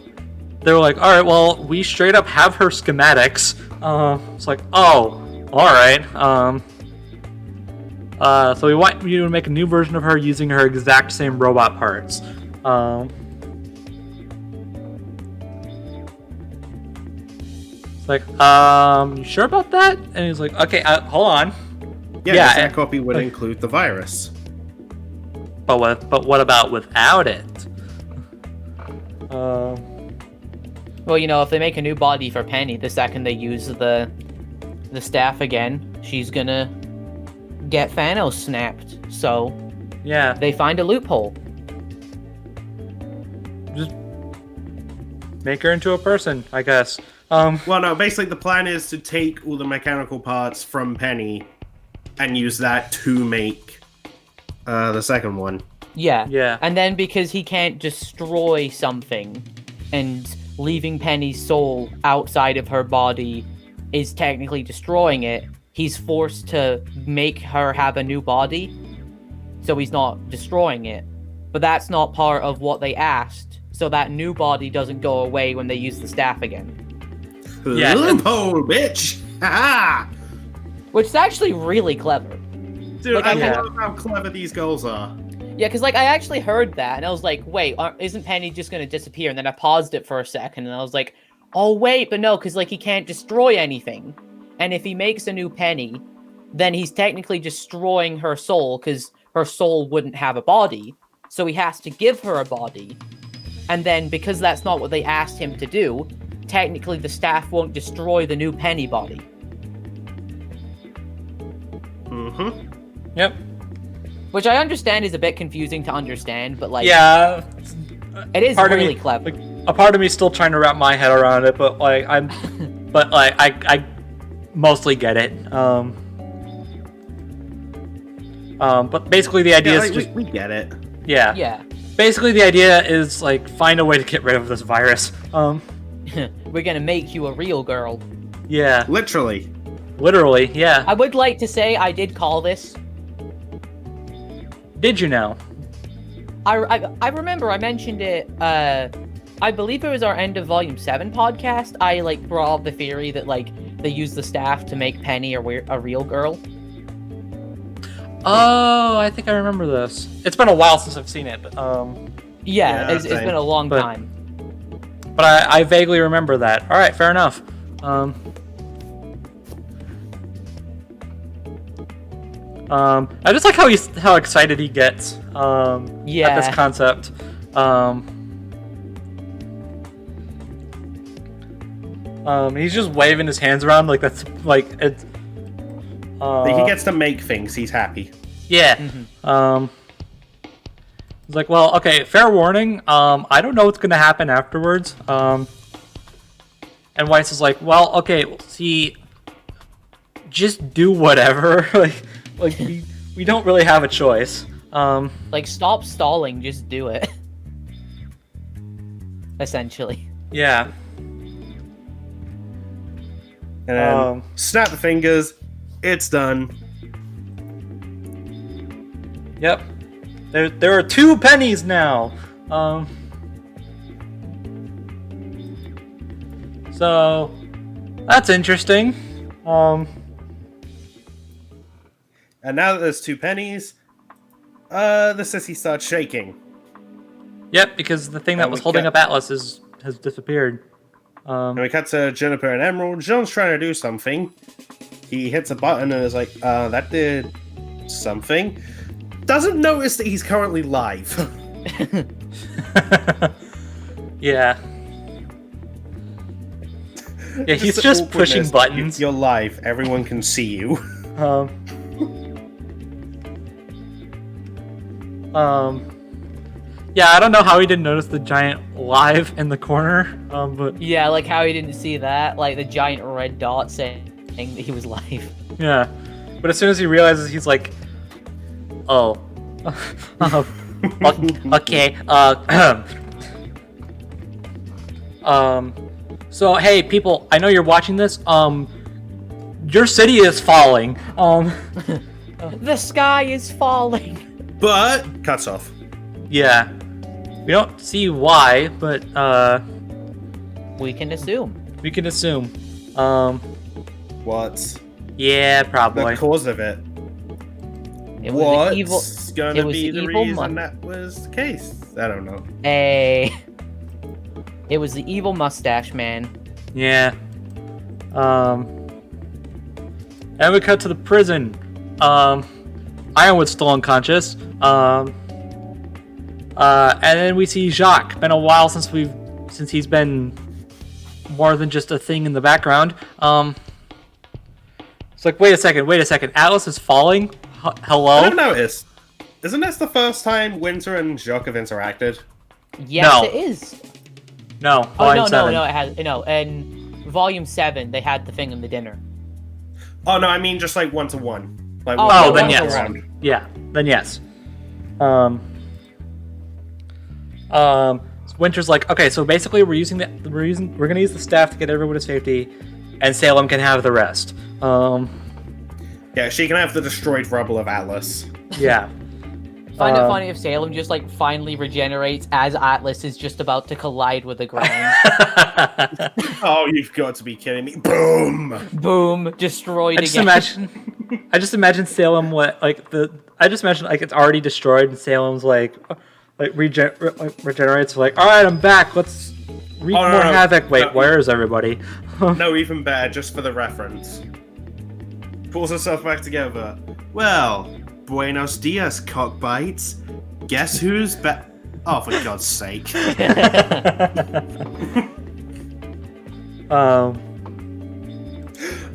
they were like, all right, well, we straight up have her schematics. It's like, oh, all right. So we want you to make a new version of her using her exact same robot parts. It's like, you sure about that? And he's like, okay, hold on. Yeah, that copy would include the virus. But what about without it? Well, you know, if they make a new body for Penny, the second they use the staff again, she's gonna get Thanos snapped. So Yeah. they find a loophole. Just make her into a person, I guess. Well, no, basically the plan is to take all the mechanical parts from Penny and use that to make the second one. Yeah. Yeah. And then because he can't destroy something and leaving Penny's soul outside of her body is technically destroying it, he's forced to make her have a new body. So he's not destroying it. But that's not part of what they asked. So that new body doesn't go away when they use the staff again. Yeah. Loophole, bitch! Ha! Which is actually really clever. Dude, Like, I yeah. love how clever these girls are. Yeah, because, like, I actually heard that, and I was like, wait, isn't Penny just going to disappear? And then I paused it for a second, and I was like, oh, wait, but no, because, like, he can't destroy anything. And if he makes a new Penny, then he's technically destroying her soul, because her soul wouldn't have a body. So he has to give her a body. And then, because that's not what they asked him to do, technically the staff won't destroy the new Penny body. Mm-hmm. Yep. Which I understand is a bit confusing to understand, but, like, Yeah. it is Part of really me- clever. Like, a part of me still trying to wrap my head around it, but like I mostly get it. But basically the idea Yeah, is like, just we get it. yeah. Yeah. Basically the idea is like find a way to get rid of this virus. We're gonna make you a real girl. Yeah. Literally. Literally, yeah. I would like to say I did call this. Did you know? I remember I mentioned it. I believe it was our end of Volume 7 podcast. I like brought up the theory that like they use the staff to make Penny a real girl. Oh, I think I remember this. It's been a while since I've seen it, but Yeah, Yeah, it's same. been a long But- time. I vaguely remember that. All right, fair enough. I just like how excited he gets at Yeah. this concept. He's just waving his hands around like that's like it's. He gets to make things. He's happy. Yeah. He's like, well, okay, fair warning. I don't know what's gonna happen afterwards. And Weiss is like, well, okay, see, just do whatever. like we don't really have a choice. Like, stop stalling, just do it. Essentially. Yeah. And then snap the fingers. It's done. Yep. There are 2 pennies now. So that's interesting. And now that there's 2 pennies, the city starts shaking. Yep, because the thing that And was we holding got- up Atlas has disappeared. And we cut to Juniper and Emerald. John's trying to do something. He hits a button and is like, that did something. Doesn't notice that he's currently live. Yeah. Yeah, he's the just pushing awkwardness. buttons. You're live. Everyone can see you. Yeah, I don't know how he didn't notice the giant live in the corner, but Yeah, like how he didn't see that, like the giant red dot saying that he was live. yeah. But as soon as he realizes, he's like, oh. Okay, so hey, people, I know you're watching this, your city is falling, The sky is falling. But cuts off. yeah. We don't see why, but, We can assume. we can assume. What's Yeah, probably. the cause of it? It was the evil. What's it gonna was be the the evil reason mon- that was the case? I don't know. It was the evil mustache man. Yeah. And we cut to the prison. Ironwood's still unconscious. And then we see Jacques. Been a while since he's been more than just a thing in the background. It's like, wait a second. Atlas is falling? Hello? I noticed. Isn't this the first time Winter and Jacques have interacted? Yes, No. it is. No. Oh Volume no, 7. it has no. In Volume 7, they had the thing in the dinner. Oh no, I mean just like 1-to-1. Like Oh, then one yes. around. Yeah, then yes. Winter's like, okay, so basically we're gonna use the staff to get everyone to safety, and Salem can have the rest. Yeah, she can have the destroyed rubble of Atlas. Yeah. Find it funny if Salem just like finally regenerates as Atlas is just about to collide with the ground. Oh, you've got to be kidding me! Boom! Boom, destroyed I just again. imagine Salem I just imagine like it's already destroyed and Salem's regenerates like, all right, I'm back. Let's wreak Oh, no, more no. havoc. Wait, No. where is everybody? No, even better, just for the reference. Pulls herself back together. Well, buenos dias, cockbites. Guess who's back? Oh, for God's sake.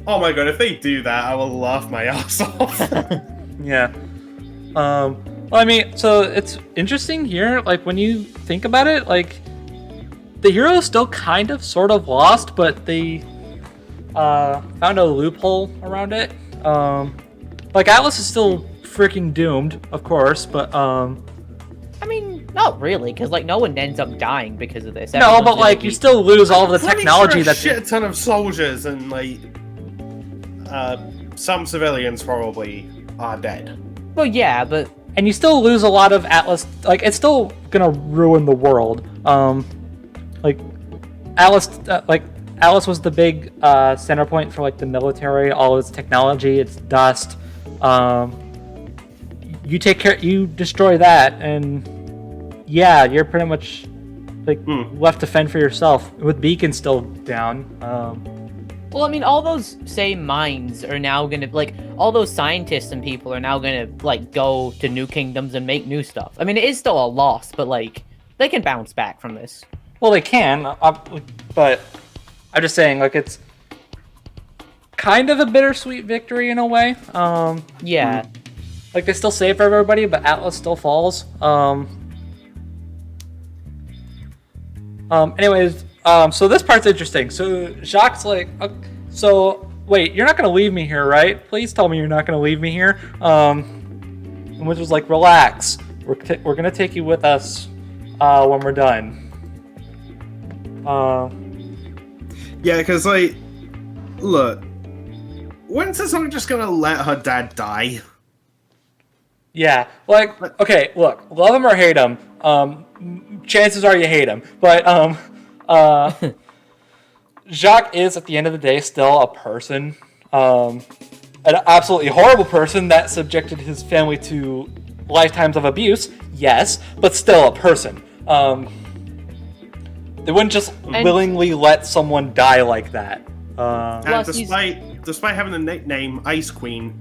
Oh my god, if they do that, I will laugh my ass off. Yeah. Well, I mean, so it's interesting here. Like when you think about it, like the hero is still kind of sort of lost, but they found a loophole around it. Like Atlas is still freaking doomed, of course, but I mean, not really, because like no one ends up dying because of this. no, Everyone's but gonna like you be- still lose all of the Pretty technology sure a that's shit ton of soldiers and like some civilians probably are dead. Well, yeah, but and you still lose a lot of Atlas. Like it's still gonna ruin the world. Like Alice was the big center point for like the military, all its technology, its dust. You destroy that, and yeah, you're pretty much like left to fend for yourself. With Beacon still down, Well, I mean, all those same minds are now gonna, like, all those scientists and people are now gonna, like, go to new kingdoms and make new stuff. I mean, it is still a loss, but, like, they can bounce back from this. Well, they can, but I'm just saying, like, it's kind of a bittersweet victory in a way. Yeah. Like, they still save everybody, but Atlas still falls. Anyways, so this part's interesting. So Jacques' like, so wait, you're not gonna leave me here, right? Please tell me you're not gonna leave me here. And which was like, relax. We're gonna take you with us when we're done. Yeah, because, like, look, when's this one just gonna let her dad die? Yeah, like, okay, look, love him or hate him. Chances are you hate him, but Jacques is, at the end of the day, still a person, an absolutely horrible person that subjected his family to lifetimes of abuse. Yes, but still a person. They wouldn't just willingly let someone die like that. And despite having the nickname Ice Queen,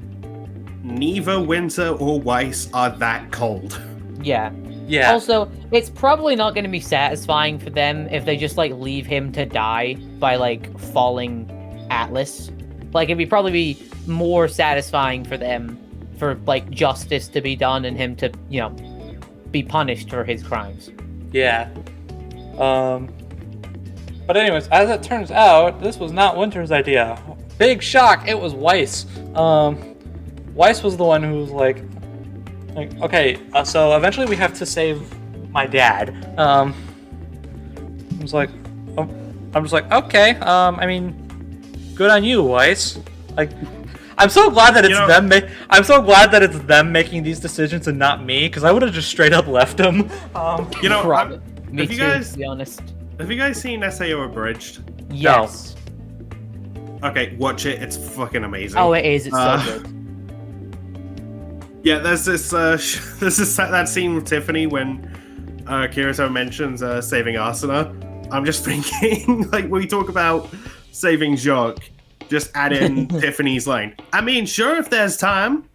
neither Winter or Weiss are that cold. Yeah. Yeah. Also, it's probably not going to be satisfying for them if they just, like, leave him to die by, like, falling Atlas. Like, it'd probably be more satisfying for them for, like, justice to be done and him to, you know, be punished for his crimes. Yeah. But anyways, as it turns out, this was not Winter's idea. Big shock, it was Weiss. Weiss was the one who was like, okay, so eventually we have to save my dad. I was like, I'm just like, okay, I mean, good on you, Weiss. Like, I'm so glad that it's them. I'm so glad that it's them making these decisions and not me, because I would have just straight up left them. Me too, to be honest. Have you guys seen SAO Abridged? Yes. No. Okay, watch it. It's fucking amazing. Oh, it is. It's so good. Yeah, there's that scene with Tiffany when Kirito mentions saving Asuna. I'm just thinking, like, when we talk about saving Jacques, just add in Tiffany's line. I mean, sure, if there's time.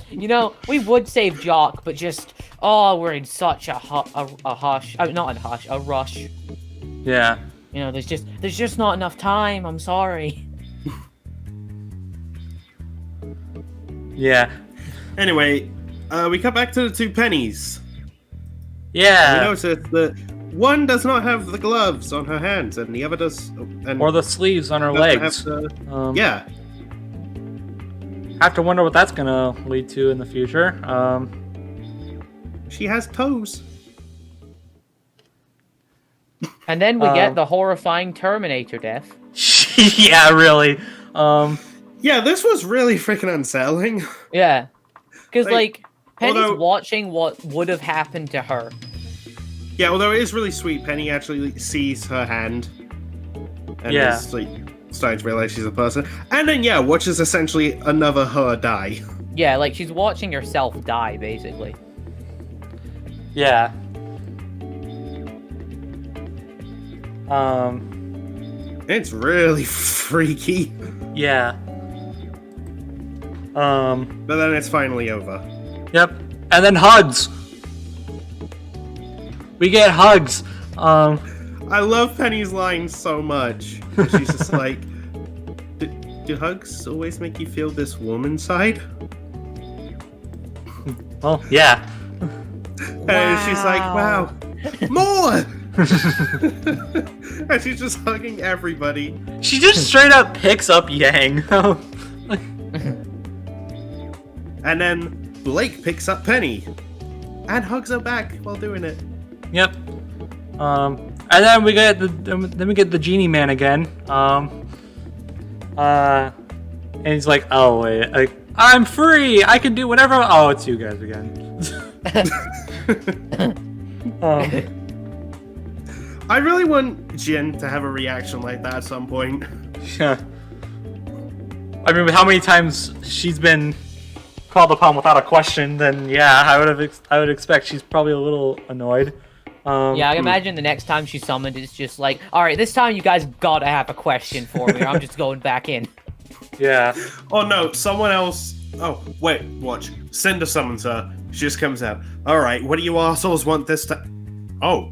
You know, we would save Jock, but just, we're in such a hush. Not a hush, a rush. Yeah. You know, there's just not enough time. I'm sorry. Yeah. Anyway, we cut back to the two pennies. Yeah. We notice that one does not have the gloves on her hands, and the other does. Or the sleeves on her legs. Yeah. Have to wonder what that's gonna lead to in the future. She has toes. And then we get the horrifying Terminator death. Yeah, really. Yeah, this was really freaking unsettling. Yeah. Because, like, Penny's although- watching what would have happened to her. Yeah, although it is really sweet, Penny actually sees her hand. And Yeah. is, like, starting to realize she's a person. And then, yeah, watches essentially another her die. Yeah, like, she's watching herself die, basically. Yeah. It's really freaky. Yeah. But then it's finally over. Yep. And then hugs. We get hugs. I love Penny's line so much. She's just like, do hugs always make you feel this woman side? Well, yeah. And she's like, wow, more! And she's just hugging everybody. She just straight up picks up Yang. And then Blake picks up Penny and hugs her back while doing it. Yep. And then we get the genie man again. And he's like, "Oh wait, like I'm free. I can do whatever." Oh, it's you guys again. I really want Jin to have a reaction like that at some point. Yeah. I mean, with how many times she's been called upon without a question, then yeah, I would expect she's probably a little annoyed. Yeah, I imagine the next time she's summoned, it's just like, all right, this time you guys gotta have a question for me, or I'm just going back in. Yeah. Oh no, someone else. Oh, wait, watch. Cinder summons her. She just comes out. Alright, what do you assholes want this time? Oh.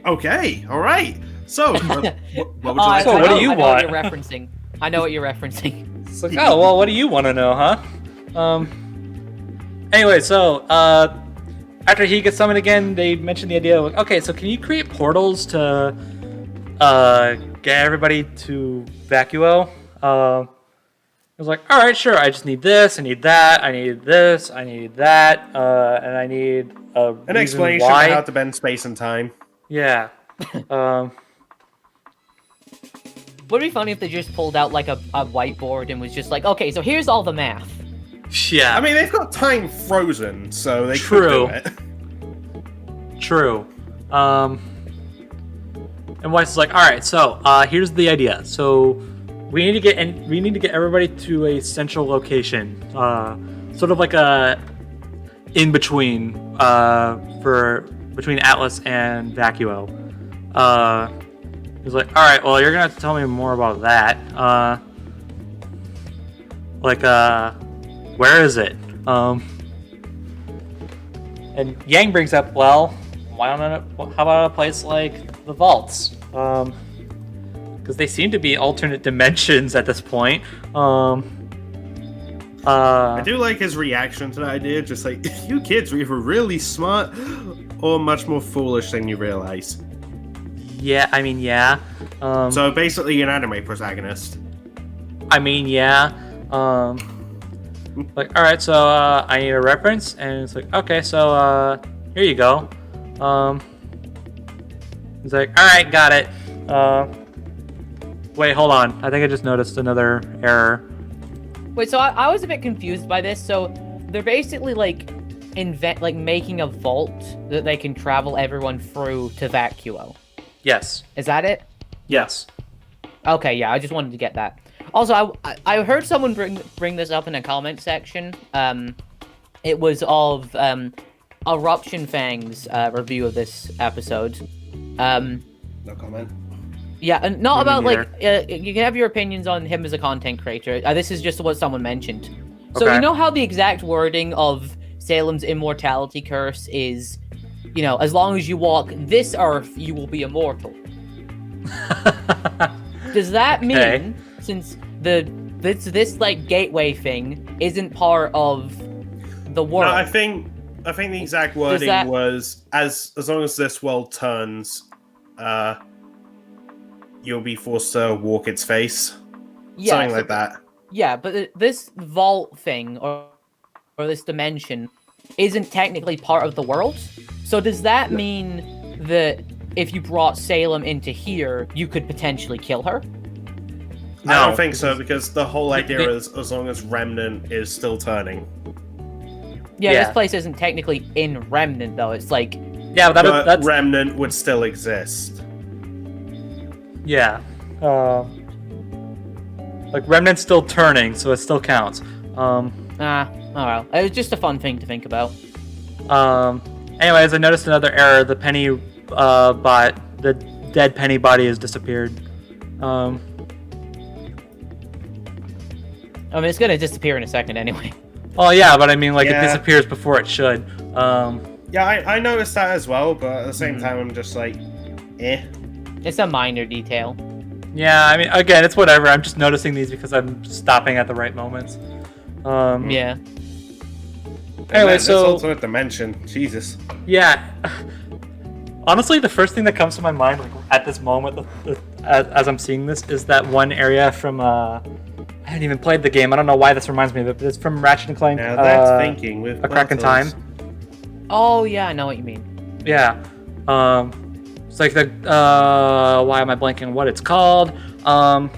Okay, alright. So, what would you like So to what do know? you I know want? what you're referencing. I know what you're referencing. It's like, oh, well, what do you want to know, huh? Anyway, so, after he gets summoned again, they mention the idea of, okay, so can you create portals to, get everybody to Vacuo? I was like, alright, sure, I just need this, I need that, I need this, I need that, and I need a An explanation why. of how to bend space and time. Yeah. Would it be funny if they just pulled out like a whiteboard and was just like, okay, so here's all the math. Yeah. I mean, they've got time frozen, so they True. could do it. True. And Weiss is like, all right, so here's the idea. So we need to get everybody to a central location, sort of like a in between between Atlas and Vacuo. He's like, all right, well, you're gonna have to tell me more about that. Where is it? And Yang brings up, well, why don't how about a place like the vaults? Because they seem to be alternate dimensions at this point. I do like his reaction to that idea, just like, you kids are either really smart or much more foolish than you realize. Yeah, I mean, yeah. So basically an anime protagonist. I mean, yeah. Like, all right, so I need a reference, and it's like, okay, so here you go. He's like, all right, got it. Wait, hold on. I think I just noticed another error. Wait, so I was a bit confused by this. So they're basically like making a vault that they can travel everyone through to Vacuo. Yes. Is that it? Yes. Okay, yeah, I just wanted to get that. Also, I heard someone bring this up in a comment section. It was of Eruption Fang's review of this episode. No comment. Yeah, and not Me about neither. you can have your opinions on him as a content creator. This is just what someone mentioned. So Okay. you know how the exact wording of Salem's immortality curse is, you know, as long as you walk this earth, you will be immortal. Does that Okay. mean, since this like gateway thing isn't part of the world? I think the exact wording that- was as long as this world turns, you'll be forced to walk its face. Yeah, Something so- like that. Yeah, but this vault thing or this dimension isn't technically part of the world. So does that mean that if you brought Salem into here, you could potentially kill her? I No, don't think so, because the whole idea the- is as long as Remnant is still turning. Yeah, Yeah. this place isn't technically in Remnant though. It's like Yeah, But that's Remnant would still exist. yeah. Like Remnant's still turning, so it still counts. oh well. It was just a fun thing to think about. Anyways, I noticed another error. The penny the dead penny body has disappeared. I mean, it's gonna disappear in a second anyway. Well, yeah, but I mean, like, Yeah. it disappears before it should. Yeah, I noticed that as well, but at the same Mhm. time, I'm just like, eh. It's a minor detail. Yeah, I mean, again, it's whatever. I'm just noticing these because I'm stopping at the right moments. Yeah. Anyway, This so alternate dimension, Jesus. yeah. Honestly, the first thing that comes to my mind, like at this moment, as I'm seeing this, is that one area from I haven't even played the game. I don't know why this reminds me of it, but it's from Ratchet and Clank. Now that's thinking with A Crack in Time. Oh yeah, I know what you mean. Yeah. It's like the why am I blanking what it's called? Oh,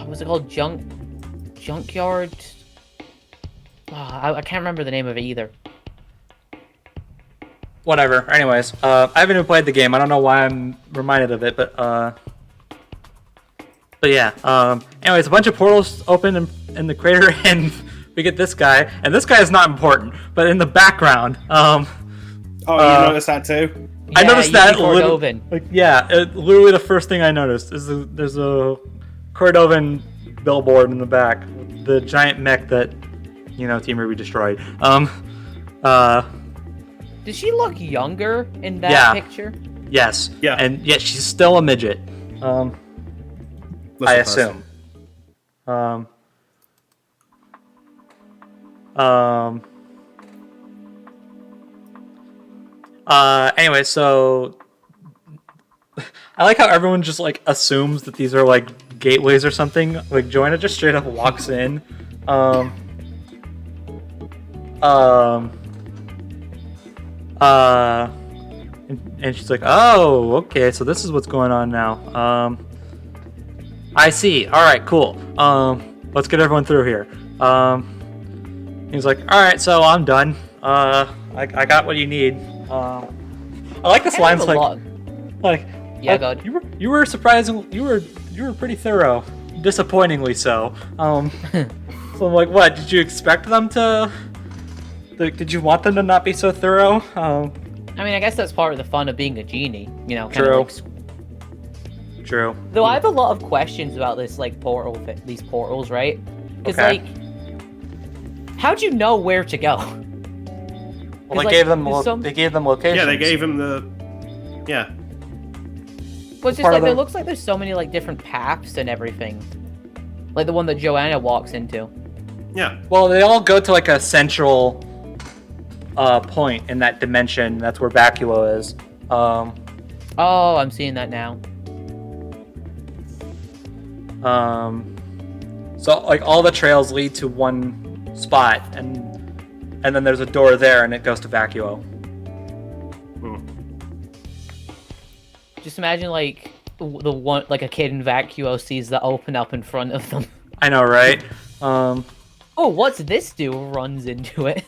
was it called Junkyard? Oh, I can't remember the name of it either. Whatever. Anyways, I haven't even played the game. I don't know why I'm reminded of it, but yeah. Anyways, a bunch of portals open in the crater, and we get this guy, and this guy is not important, but in the background, Oh, you noticed that too? I noticed that Cordovan. Literally the first thing I noticed is there's a Cordovan billboard in the back, the giant mech that Team RWBY destroyed. Does she look younger in that picture? Yes. Yeah. And yet she's still a midget. I assume. Anyway, so I like how everyone just like assumes that these are like gateways or something. Like Joanna just straight up walks in. And she's like, "Oh, okay, so this is what's going on now. I see. All right, cool. Let's get everyone through here." He's like, "All right, so I'm done. I got what you need." I like this line. Like, yeah, go ahead. You were surprising. You were pretty thorough, disappointingly so. So I'm like, what? Did you expect them to? Did you want them to not be so thorough? I mean, I guess that's part of the fun of being a genie, kind True. of like... True. Though I have a lot of questions about this, like, these portals, right? Because, Okay. like, how'd you know where to go? Well, they like, gave them there's they gave them locations. Yeah, they gave him the. Yeah. Well, it's just part like, of the- there looks like there's so many, like, different paths and everything. Like the one that Joanna walks into. Yeah. Well, they all go to like a central point in that dimension. That's where Vacuo is. Oh, I'm seeing that now. So like all the trails lead to one spot, and then there's a door there, and it goes to Vacuo. Just imagine, like, the one, like, a kid in Vacuo sees the open up in front of them. I know, right? Oh, what's this do? Runs into it.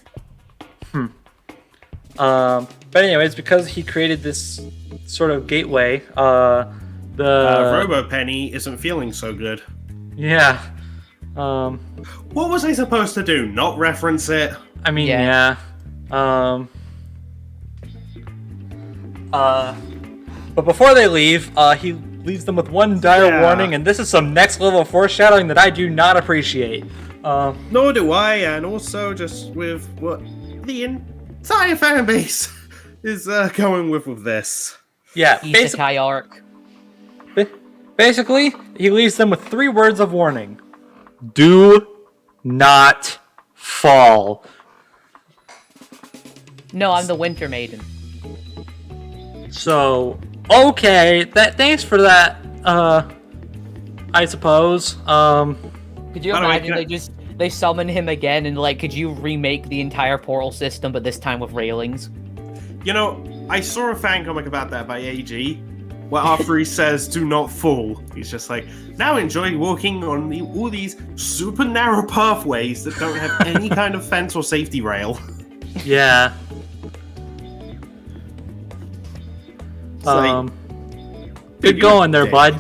But anyways, because he created this sort of gateway, the Robo Penny isn't feeling so good. yeah. What was I supposed to do? Not reference it? I mean, Yeah. But before they leave, he leaves them with one dire warning, and this is some next level foreshadowing that I do not appreciate. Nor do I, and also just with what the entire fan base is going with this. Yeah, Isekai arc. basically, he leaves them with 3 words of warning. Do not fall. No, I'm the Winter Maiden. So, okay, thanks for that, I suppose. Could you By the way, imagine they summon him again and, like, could you remake the entire portal system, but this time with railings? You know, I saw a fan comic about that by AG, where after he says, do not fall, he's just like, now enjoy walking on all these super narrow pathways that don't have any kind of fence or safety rail. Yeah. Like, Good going there, dick. bud.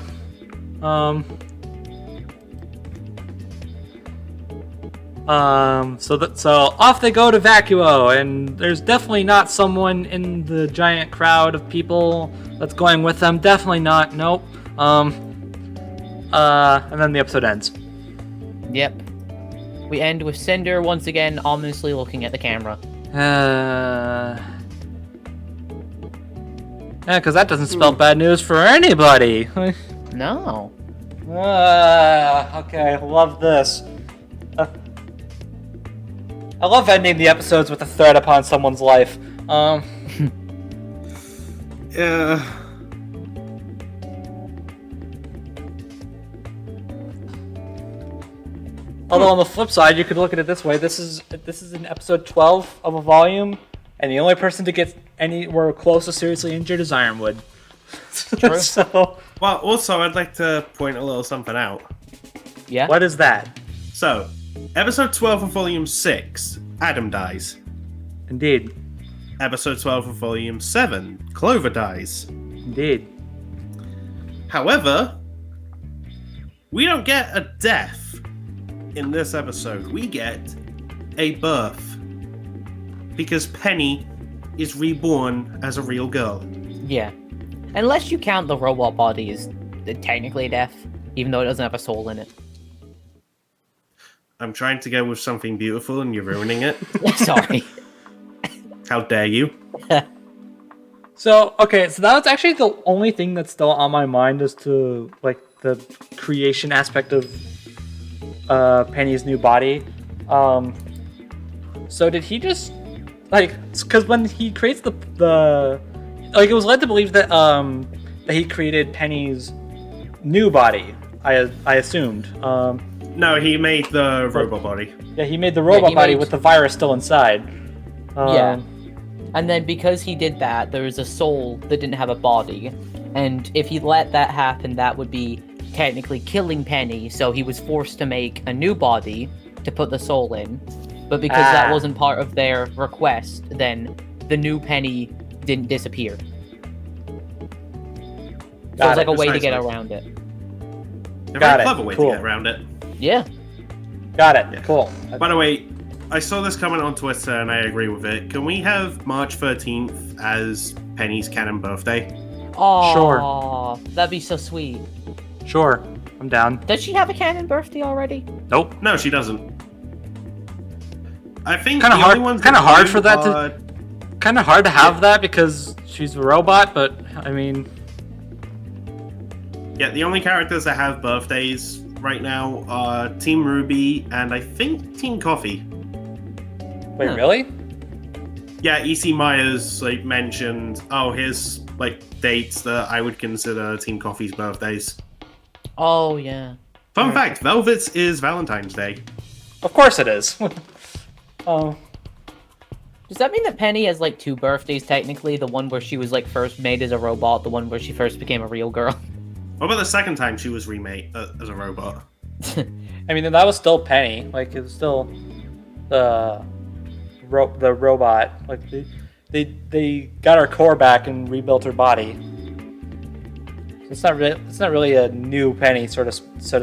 So off they go to Vacuo, and there's definitely not someone in the giant crowd of people that's going with them. Definitely not. Nope. And then the episode ends. Yep. We end with Cinder once again ominously looking at the camera. Yeah, because that doesn't spell bad news for anybody. No. Okay, I love this. I love ending the episodes with a threat upon someone's life. Yeah. Although on the flip side, you could look at it this way: this is in episode 12 of a volume, and the only person to get anywhere close to seriously injured is Ironwood. True. So, Well, also, I'd like to point a little something out. Yeah? what is that? So, episode 12 of volume 6, Adam dies. Indeed, Episode 12 of volume 7, Clover dies. indeed. However, we don't get a death in this episode. We get a birth. Because Penny is reborn as a real girl. Yeah. Unless you count the robot body as technically death, even though it doesn't have a soul in it. I'm trying to go with something beautiful and you're ruining it. Sorry. How dare you? So, okay, so that's actually the only thing that's still on my mind as to, like, the creation aspect of Penny's new body. So did he just, like, because when he creates the like, it was led to believe that, that he created Penny's new body, I assumed. No, he made the robot body. Yeah, he made the robot body with the virus still inside. Yeah. And then because he did that, there was a soul that didn't have a body. And if he let that happen, that would be technically killing Penny. So he was forced to make a new body to put the soul in. But because that wasn't part of their request, then the new Penny didn't disappear. So it's like a way to get around it. A very clever way to get around it. Yeah. Got it. Cool. By the way, I saw this comment on Twitter and I agree with it. Can we have March 13th as Penny's canon birthday? Oh, Sure. That'd be so sweet. Sure, I'm down. Does she have a canon birthday already? Nope. No, she doesn't. I think Kind of the hard. only ones Kind of that hard do for that are- to. Kind of hard to have that because she's a robot, but I mean, Yeah, the only characters that have birthdays right now are Team RWBY and I think Team Coffee. wait, really? Yeah, EC Myers like mentioned, oh, here's like dates that I would consider Team Coffee's birthdays. Oh, yeah. Fun fact, Velvet's is Valentine's Day. Of course it is. Oh, Does that mean that Penny has like two birthdays technically? The one where she was like first made as a robot, the one where she first became a real girl? What about the second time she was remade as a robot? I mean, that was still Penny. Like, it was still the robot. Like, they got her core back and rebuilt her body. It's not really a new Penny, so to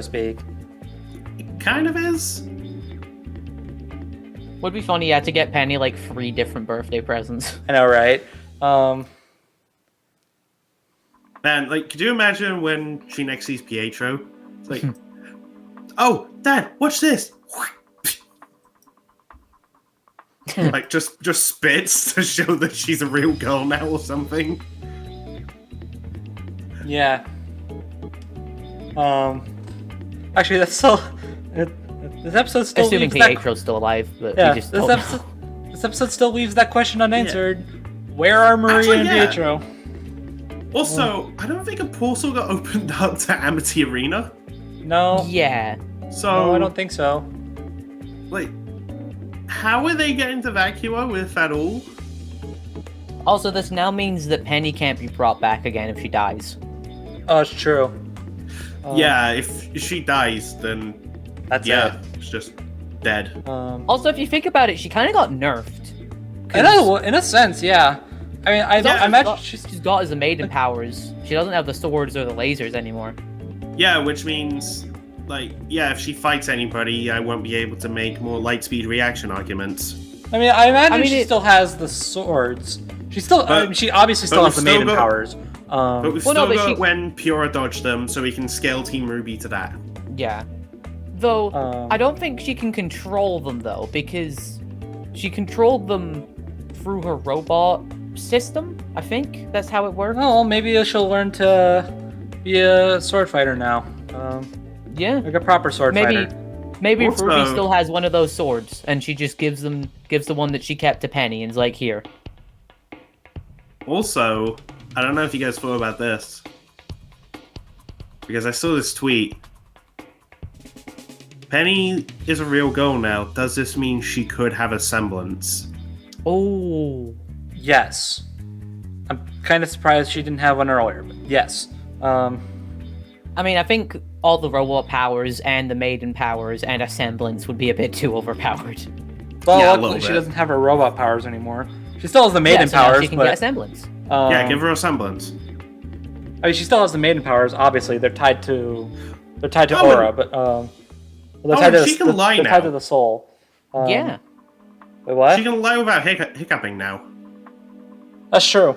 speak. It kind of is. Would be funny, yeah, to get Penny like 3 different birthday presents. I know, right? Man, like, could you imagine when she next sees Pietro? It's like, oh, Dad, watch this! Like, just spits to show that she's a real girl now or something. Yeah. Actually, that's still. This episode still Assuming leaves that. Pietro's still alive, but Yeah, we just don't know. this episode still leaves that question unanswered. Where are Maria Actually, and yeah. Pietro? Also, I don't think a portal got opened up to Amity Arena. No. Yeah. So, No, I don't think so. like, how are they getting to Vacuo if at all? Also, this now means that Penny can't be brought back again if she dies. Oh, it's true. Yeah, if she dies, then That's yeah, it's just dead. it. Also, if you think about it, she kind of got nerfed. In a sense, yeah. I mean, I imagine she's got as the maiden powers. She doesn't have the swords or the lasers anymore. Yeah, which means, like, yeah, if she fights anybody, I won't be able to make more lightspeed reaction arguments. I mean, I imagine she it- still has the swords. She still. But- she obviously still but has the we've still maiden got- powers. But we've Well, still no, but got she- when Pura dodged them, so we can scale Team RWBY to that. Yeah. Though, Um, I don't think she can control them, though, because she controlled them through her robot system, I think. That's how it works. well, maybe she'll learn to be a sword fighter now. Yeah. Like a proper sword Maybe fighter. maybe Also- Ruby still has one of those swords, and she just gives the one that she kept to Penny and is like, here. Also, I don't know if you guys thought about this, because I saw this tweet. Penny is a real girl now. Does this mean she could have a semblance? Oh. Yes. I'm kind of surprised she didn't have one earlier, but yes. I mean, I think all the robot powers and the maiden powers and a semblance would be a bit too overpowered. Well, Yeah, a luckily little she bit. doesn't have her robot powers anymore. She still has the maiden Yeah, so now powers, she can but get a semblance. Yeah, give her a semblance. I mean, she still has the maiden powers. Obviously, they're tied to Oh, aura, but they're Oh, tied to she can lie they're tied now. to the soul. Yeah. Wait, what? She can lie without hiccuping now. That's true.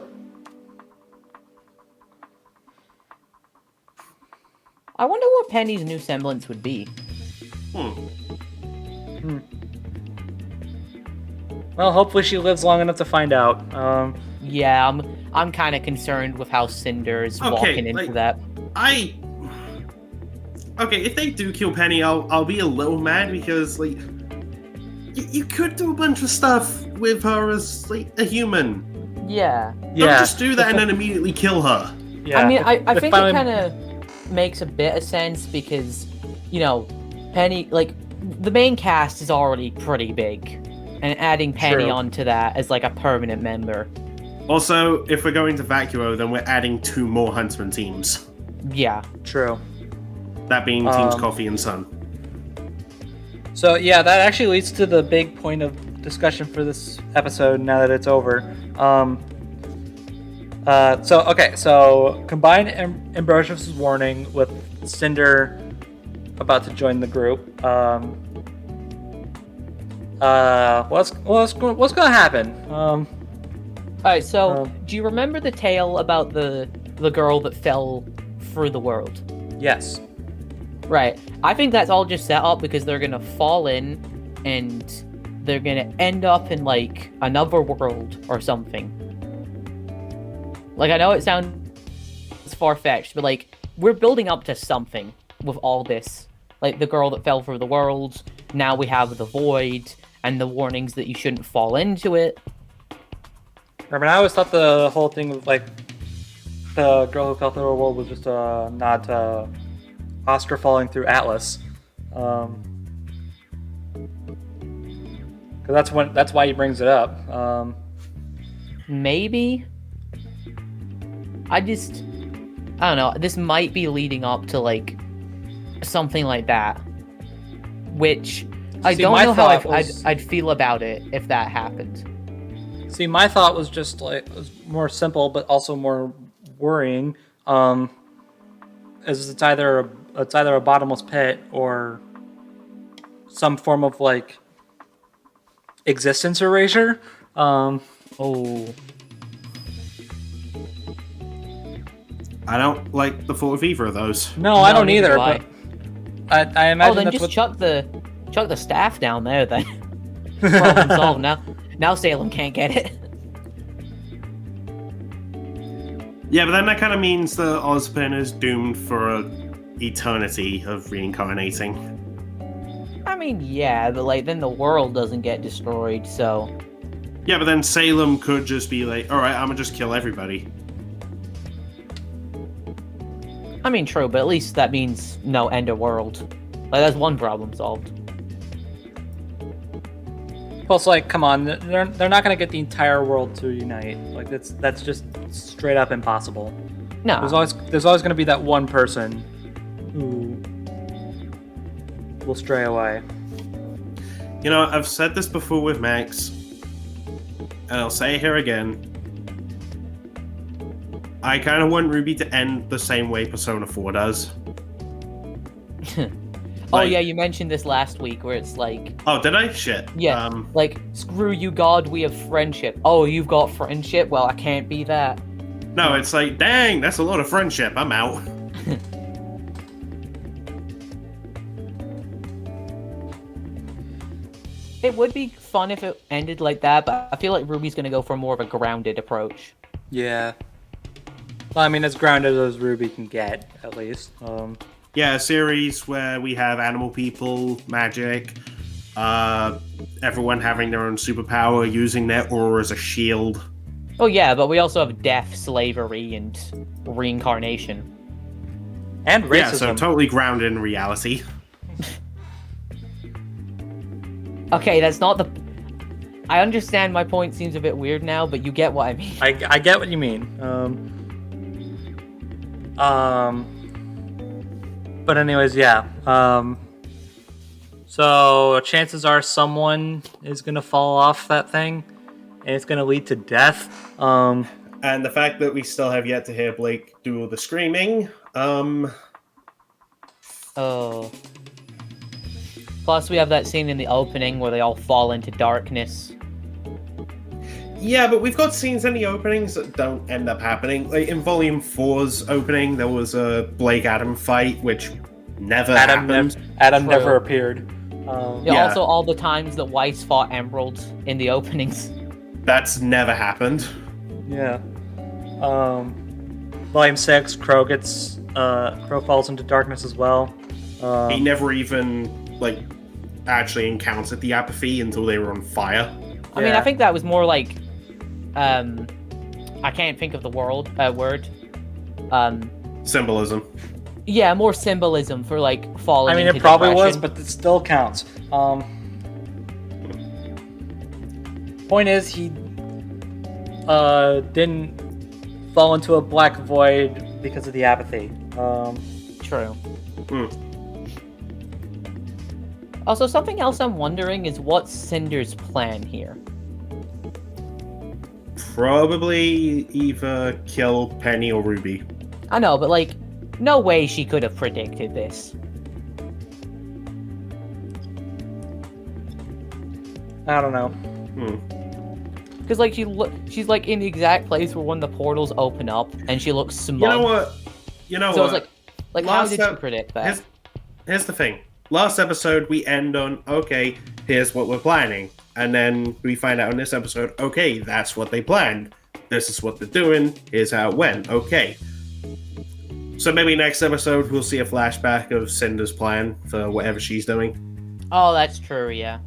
I wonder what Penny's new semblance would be. Well, hopefully she lives long enough to find out. Yeah, I'm kind of concerned with how Cinder is Okay, walking into like- that. Okay, if they do kill Penny, I'll be a little mad because like you could do a bunch of stuff with her as like a human. Yeah. Don't Yeah. just do that and then immediately kill her. Yeah. I mean, I if think finally- it kind of makes a bit of sense because, you know, Penny, like, the main cast is already pretty big. And adding Penny True. onto that as, like, a permanent member. Also, if we're going to Vacuo, then we're adding 2 more Huntsman teams. Yeah. True. That being Teams Um, Coffee and Sun. So yeah, that actually leads to the big point of discussion for this episode. Now that it's over, so combine Ambrosius's warning with Cinder about to join the group. What's gonna happen? Alright, so, Um, do you remember the tale about the girl that fell through the world? Yes. Right. I think that's all just set up because they're gonna fall in and they're gonna end up in, like, another world or something. Like, I know it sounds far-fetched, but, like, we're building up to something with all this. Like, the girl that fell through the world, now we have the void, and the warnings that you shouldn't fall into it. I mean, I always thought the whole thing with like the girl who fell through the world was just a nod to Oscar falling through Atlas. Because that's why he brings it up. Maybe? I don't know. This might be leading up to, like, something like that. Which, I See, don't my know how thought was- I'd feel about it if that happened. See, my thought was just like it was more simple, but also more worrying. Is it's either a bottomless pit or some form of like existence erasure. Oh. I don't like the thought of either of those. No, I don't neither either. do I. But I imagine Oh, then that's just what. chuck the staff down there then. Problem solved. Now Salem can't get it. Yeah, but then that kind of means that Ozpin is doomed for an eternity of reincarnating. I mean, yeah, but, like, then the world doesn't get destroyed, so... Yeah, but then Salem could just be like, alright, I'm gonna just kill everybody. I mean, true, but at least that means no end of world. Like, that's one problem solved. Plus, like, come on, they're not gonna get the entire world to unite. Like, that's just straight up impossible. No. There's always gonna be that one person who will stray away. You know, I've said this before with Max, and I'll say it here again. I kind of want Ruby to end the same way Persona 4 does. Oh, like- yeah, you mentioned this last week, where it's like... Oh, did I? Shit. Yeah, like, screw you, God, we have friendship. Oh, you've got friendship? Well, I can't be that. No, it's like, dang, that's a lot of friendship. I'm out. It would be fun if it ended like that, but I feel like Ruby's gonna go for more of a grounded approach. Yeah. Well, I mean, as grounded as Ruby can get, at least. Yeah, a series where we have animal people, magic, everyone having their own superpower, using their aura as a shield. Oh yeah, but we also have death, slavery, and reincarnation. And racism. Yeah, so totally grounded in reality. Okay, that's not the... I understand my point seems a bit weird now, but you get what I mean. I get what you mean. But anyways, yeah. So chances are someone is gonna fall off that thing, and it's gonna lead to death. And the fact that we still have yet to hear Blake do all the screaming, Oh. Plus, we have that scene in the opening where they all fall into darkness. Yeah, but we've got scenes in the openings that don't end up happening. Like in Volume 4's opening, there was a Blake Adam fight, which never happened. Adam True. never appeared. Yeah, Yeah. Also, all the times that Weiss fought Emerald in the openings. That's never happened. Yeah. Volume 6, Crow falls into darkness as well. He never even, like, actually encountered the apathy until they were on fire. I mean, Yeah. I think that was more like, I can't think of the word. Symbolism. Yeah, more symbolism for like falling. I mean, into it probably was, depression. but it still counts. Point is, he didn't fall into a black void because of the apathy. True. Hmm. Also, something else I'm wondering is what's Cinder's plan here? Probably either kill Penny or Ruby. I know, but like, no way she could have predicted this. I don't know. Because like she's like in the exact place where when the portals open up, and she looks smug. You know what? You know So what? it's like how Last did she ep- predict that? Here's the thing. Last episode, we end on, okay, here's what we're planning. And then we find out in this episode, okay, that's what they planned. This is what they're doing. Here's how it went. Okay. So maybe next episode, we'll see a flashback of Cinder's plan for whatever she's doing. Oh, that's true. Yeah.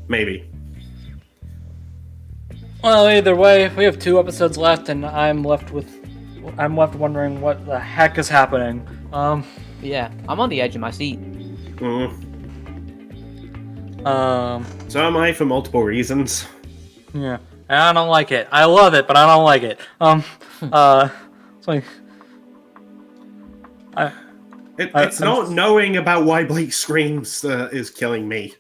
Maybe. Well, either way, we have 2 episodes left, and I'm left wondering what the heck is happening. Yeah, I'm on the edge of my seat. So am I for multiple reasons. Yeah, and I don't like it. I love it, but I don't like it. It's like, It's not knowing about why Blake screams is killing me.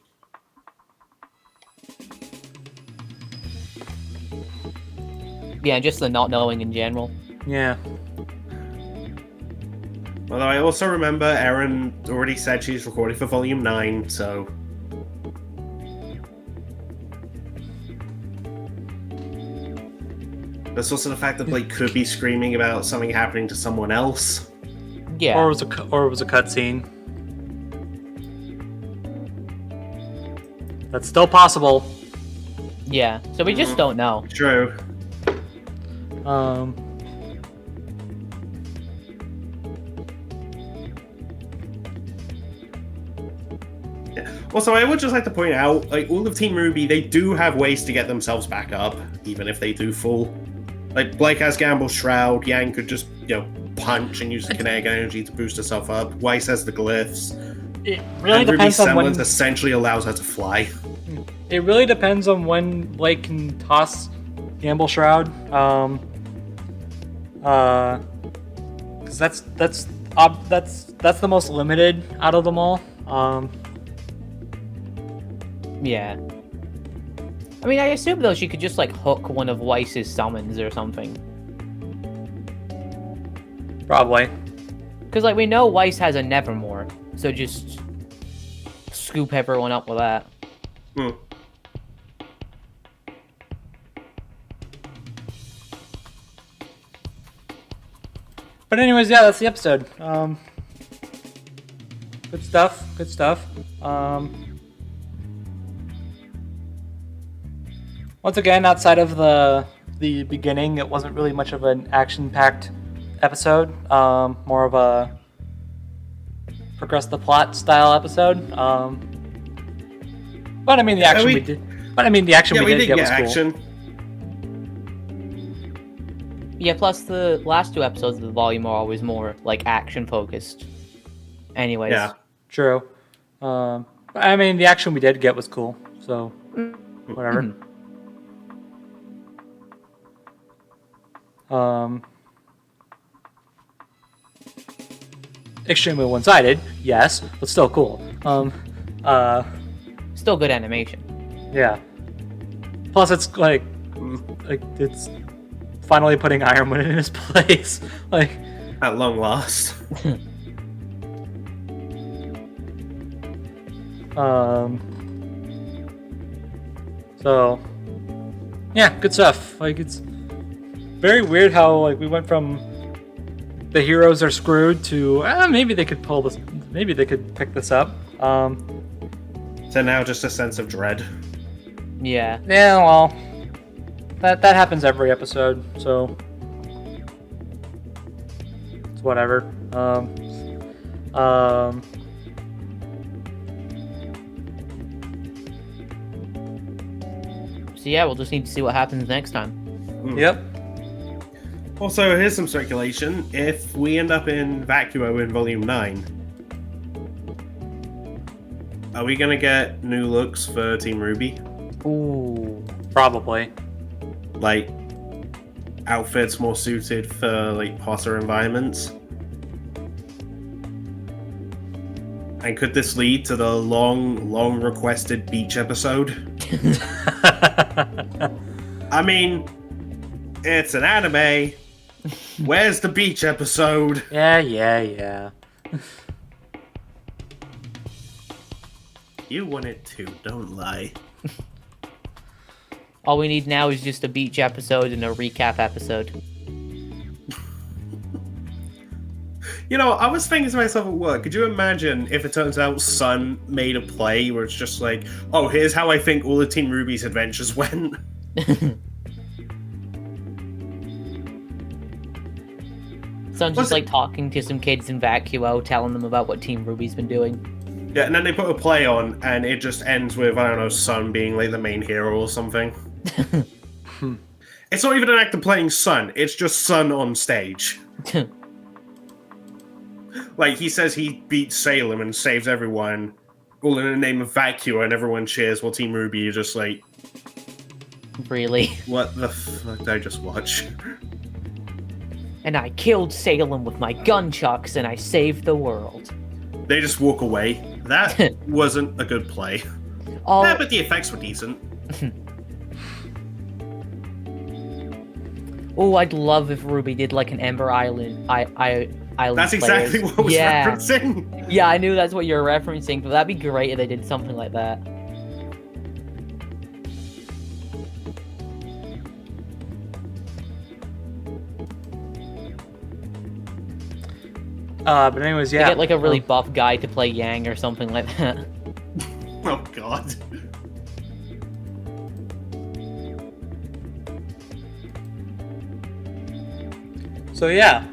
Yeah, just the not knowing in general. yeah. Although I also remember Erin already said she's recording for Volume 9, so... There's also the fact that Blake could be screaming about something happening to someone else. Yeah. Or it was a cutscene. That's still possible. Yeah. So we just don't know. True. Also, I would just like to point out, like, all of Team RWBY, they do have ways to get themselves back up, even if they do fall. Like, Blake has Gamble's Shroud, Yang could just, punch and use the kinetic energy to boost herself up, Weiss has the glyphs, It really and depends Ruby's on when. semblance essentially allows her to fly. It really depends on when Blake can toss Gamble Shroud. Because that's the most limited out of them all. Yeah. I mean, I assume though she could just like hook one of Weiss's summons or something. Probably. Because like we know Weiss has a Nevermore, so just scoop everyone up with that. But anyways, yeah, that's the episode. Good stuff. Good stuff. Once again, outside of the beginning, it wasn't really much of an action-packed episode. More of a progress the plot style episode. But I mean, the action we did. But I mean, the action we did get was cool. action. Yeah, plus the last 2 episodes of the volume are always more like action focused. Anyways. Yeah. True. But I mean, the action we did get was cool. So, whatever. Extremely one-sided, yes, but still cool. Still good animation. Yeah. Plus, it's like it's finally putting Ironwood in his place. Like, At long last. So, yeah, good stuff. Like, it's very weird how, like, we went from the heroes are screwed to, maybe they could pull this, maybe they could pick this up. So now just a sense of dread. Yeah. Yeah, well, that happens every episode, so it's whatever. So yeah, we'll just need to see what happens next time. Yep. Also, here's some speculation. If we end up in Vacuo in Volume 9, are we gonna get new looks for Team RWBY? Ooh. Probably. Like, outfits more suited for, like, Potter environments? And could this lead to the long requested beach episode? I mean, it's an anime. Where's the beach episode? Yeah. You want it too, don't lie. All we need now is just a beach episode and a recap episode. You know, I was thinking to myself at work, could you imagine if it turns out Sun made a play where it's just like, oh, here's how I think all of Team RWBY's adventures went? So I'm just like talking to some kids in Vacuo, telling them about what Team RWBY's been doing. Yeah, and then they put a play on, and it just ends with, I don't know, Sun being like the main hero or something. It's not even an actor playing Sun, it's just Sun on stage. Like, he says he beats Salem and saves everyone, all in the name of Vacuo, and everyone cheers while Team RWBY is just like, Really? what the fuck did I just watch? And I killed Salem with my gunchucks and I saved the world. They just walk away. That wasn't a good play. Oh, Yeah, but the effects were decent. oh, I'd love if RWBY did like an Ember Island. Island That's exactly Players. what I was Yeah. referencing. Yeah, I knew that's what you were referencing, but that'd be great if they did something like that. But anyways, They yeah. get like a really buff guy to play Yang or something like that. Oh god. So yeah,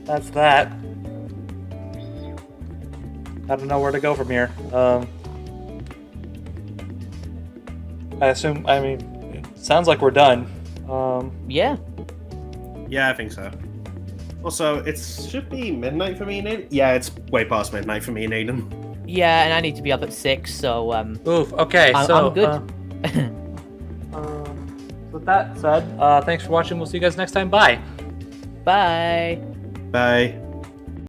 that's that. I don't know where to go from here. I mean, it sounds like we're done. Yeah. Yeah, I think so. Also, it should be midnight for me and Aidan. Yeah, it's way past midnight for me and Aidan. Yeah, and I need to be up at 6, so Oof. Okay, I'm good. With that said, thanks for watching. We'll see you guys next time. Bye. Bye. Bye.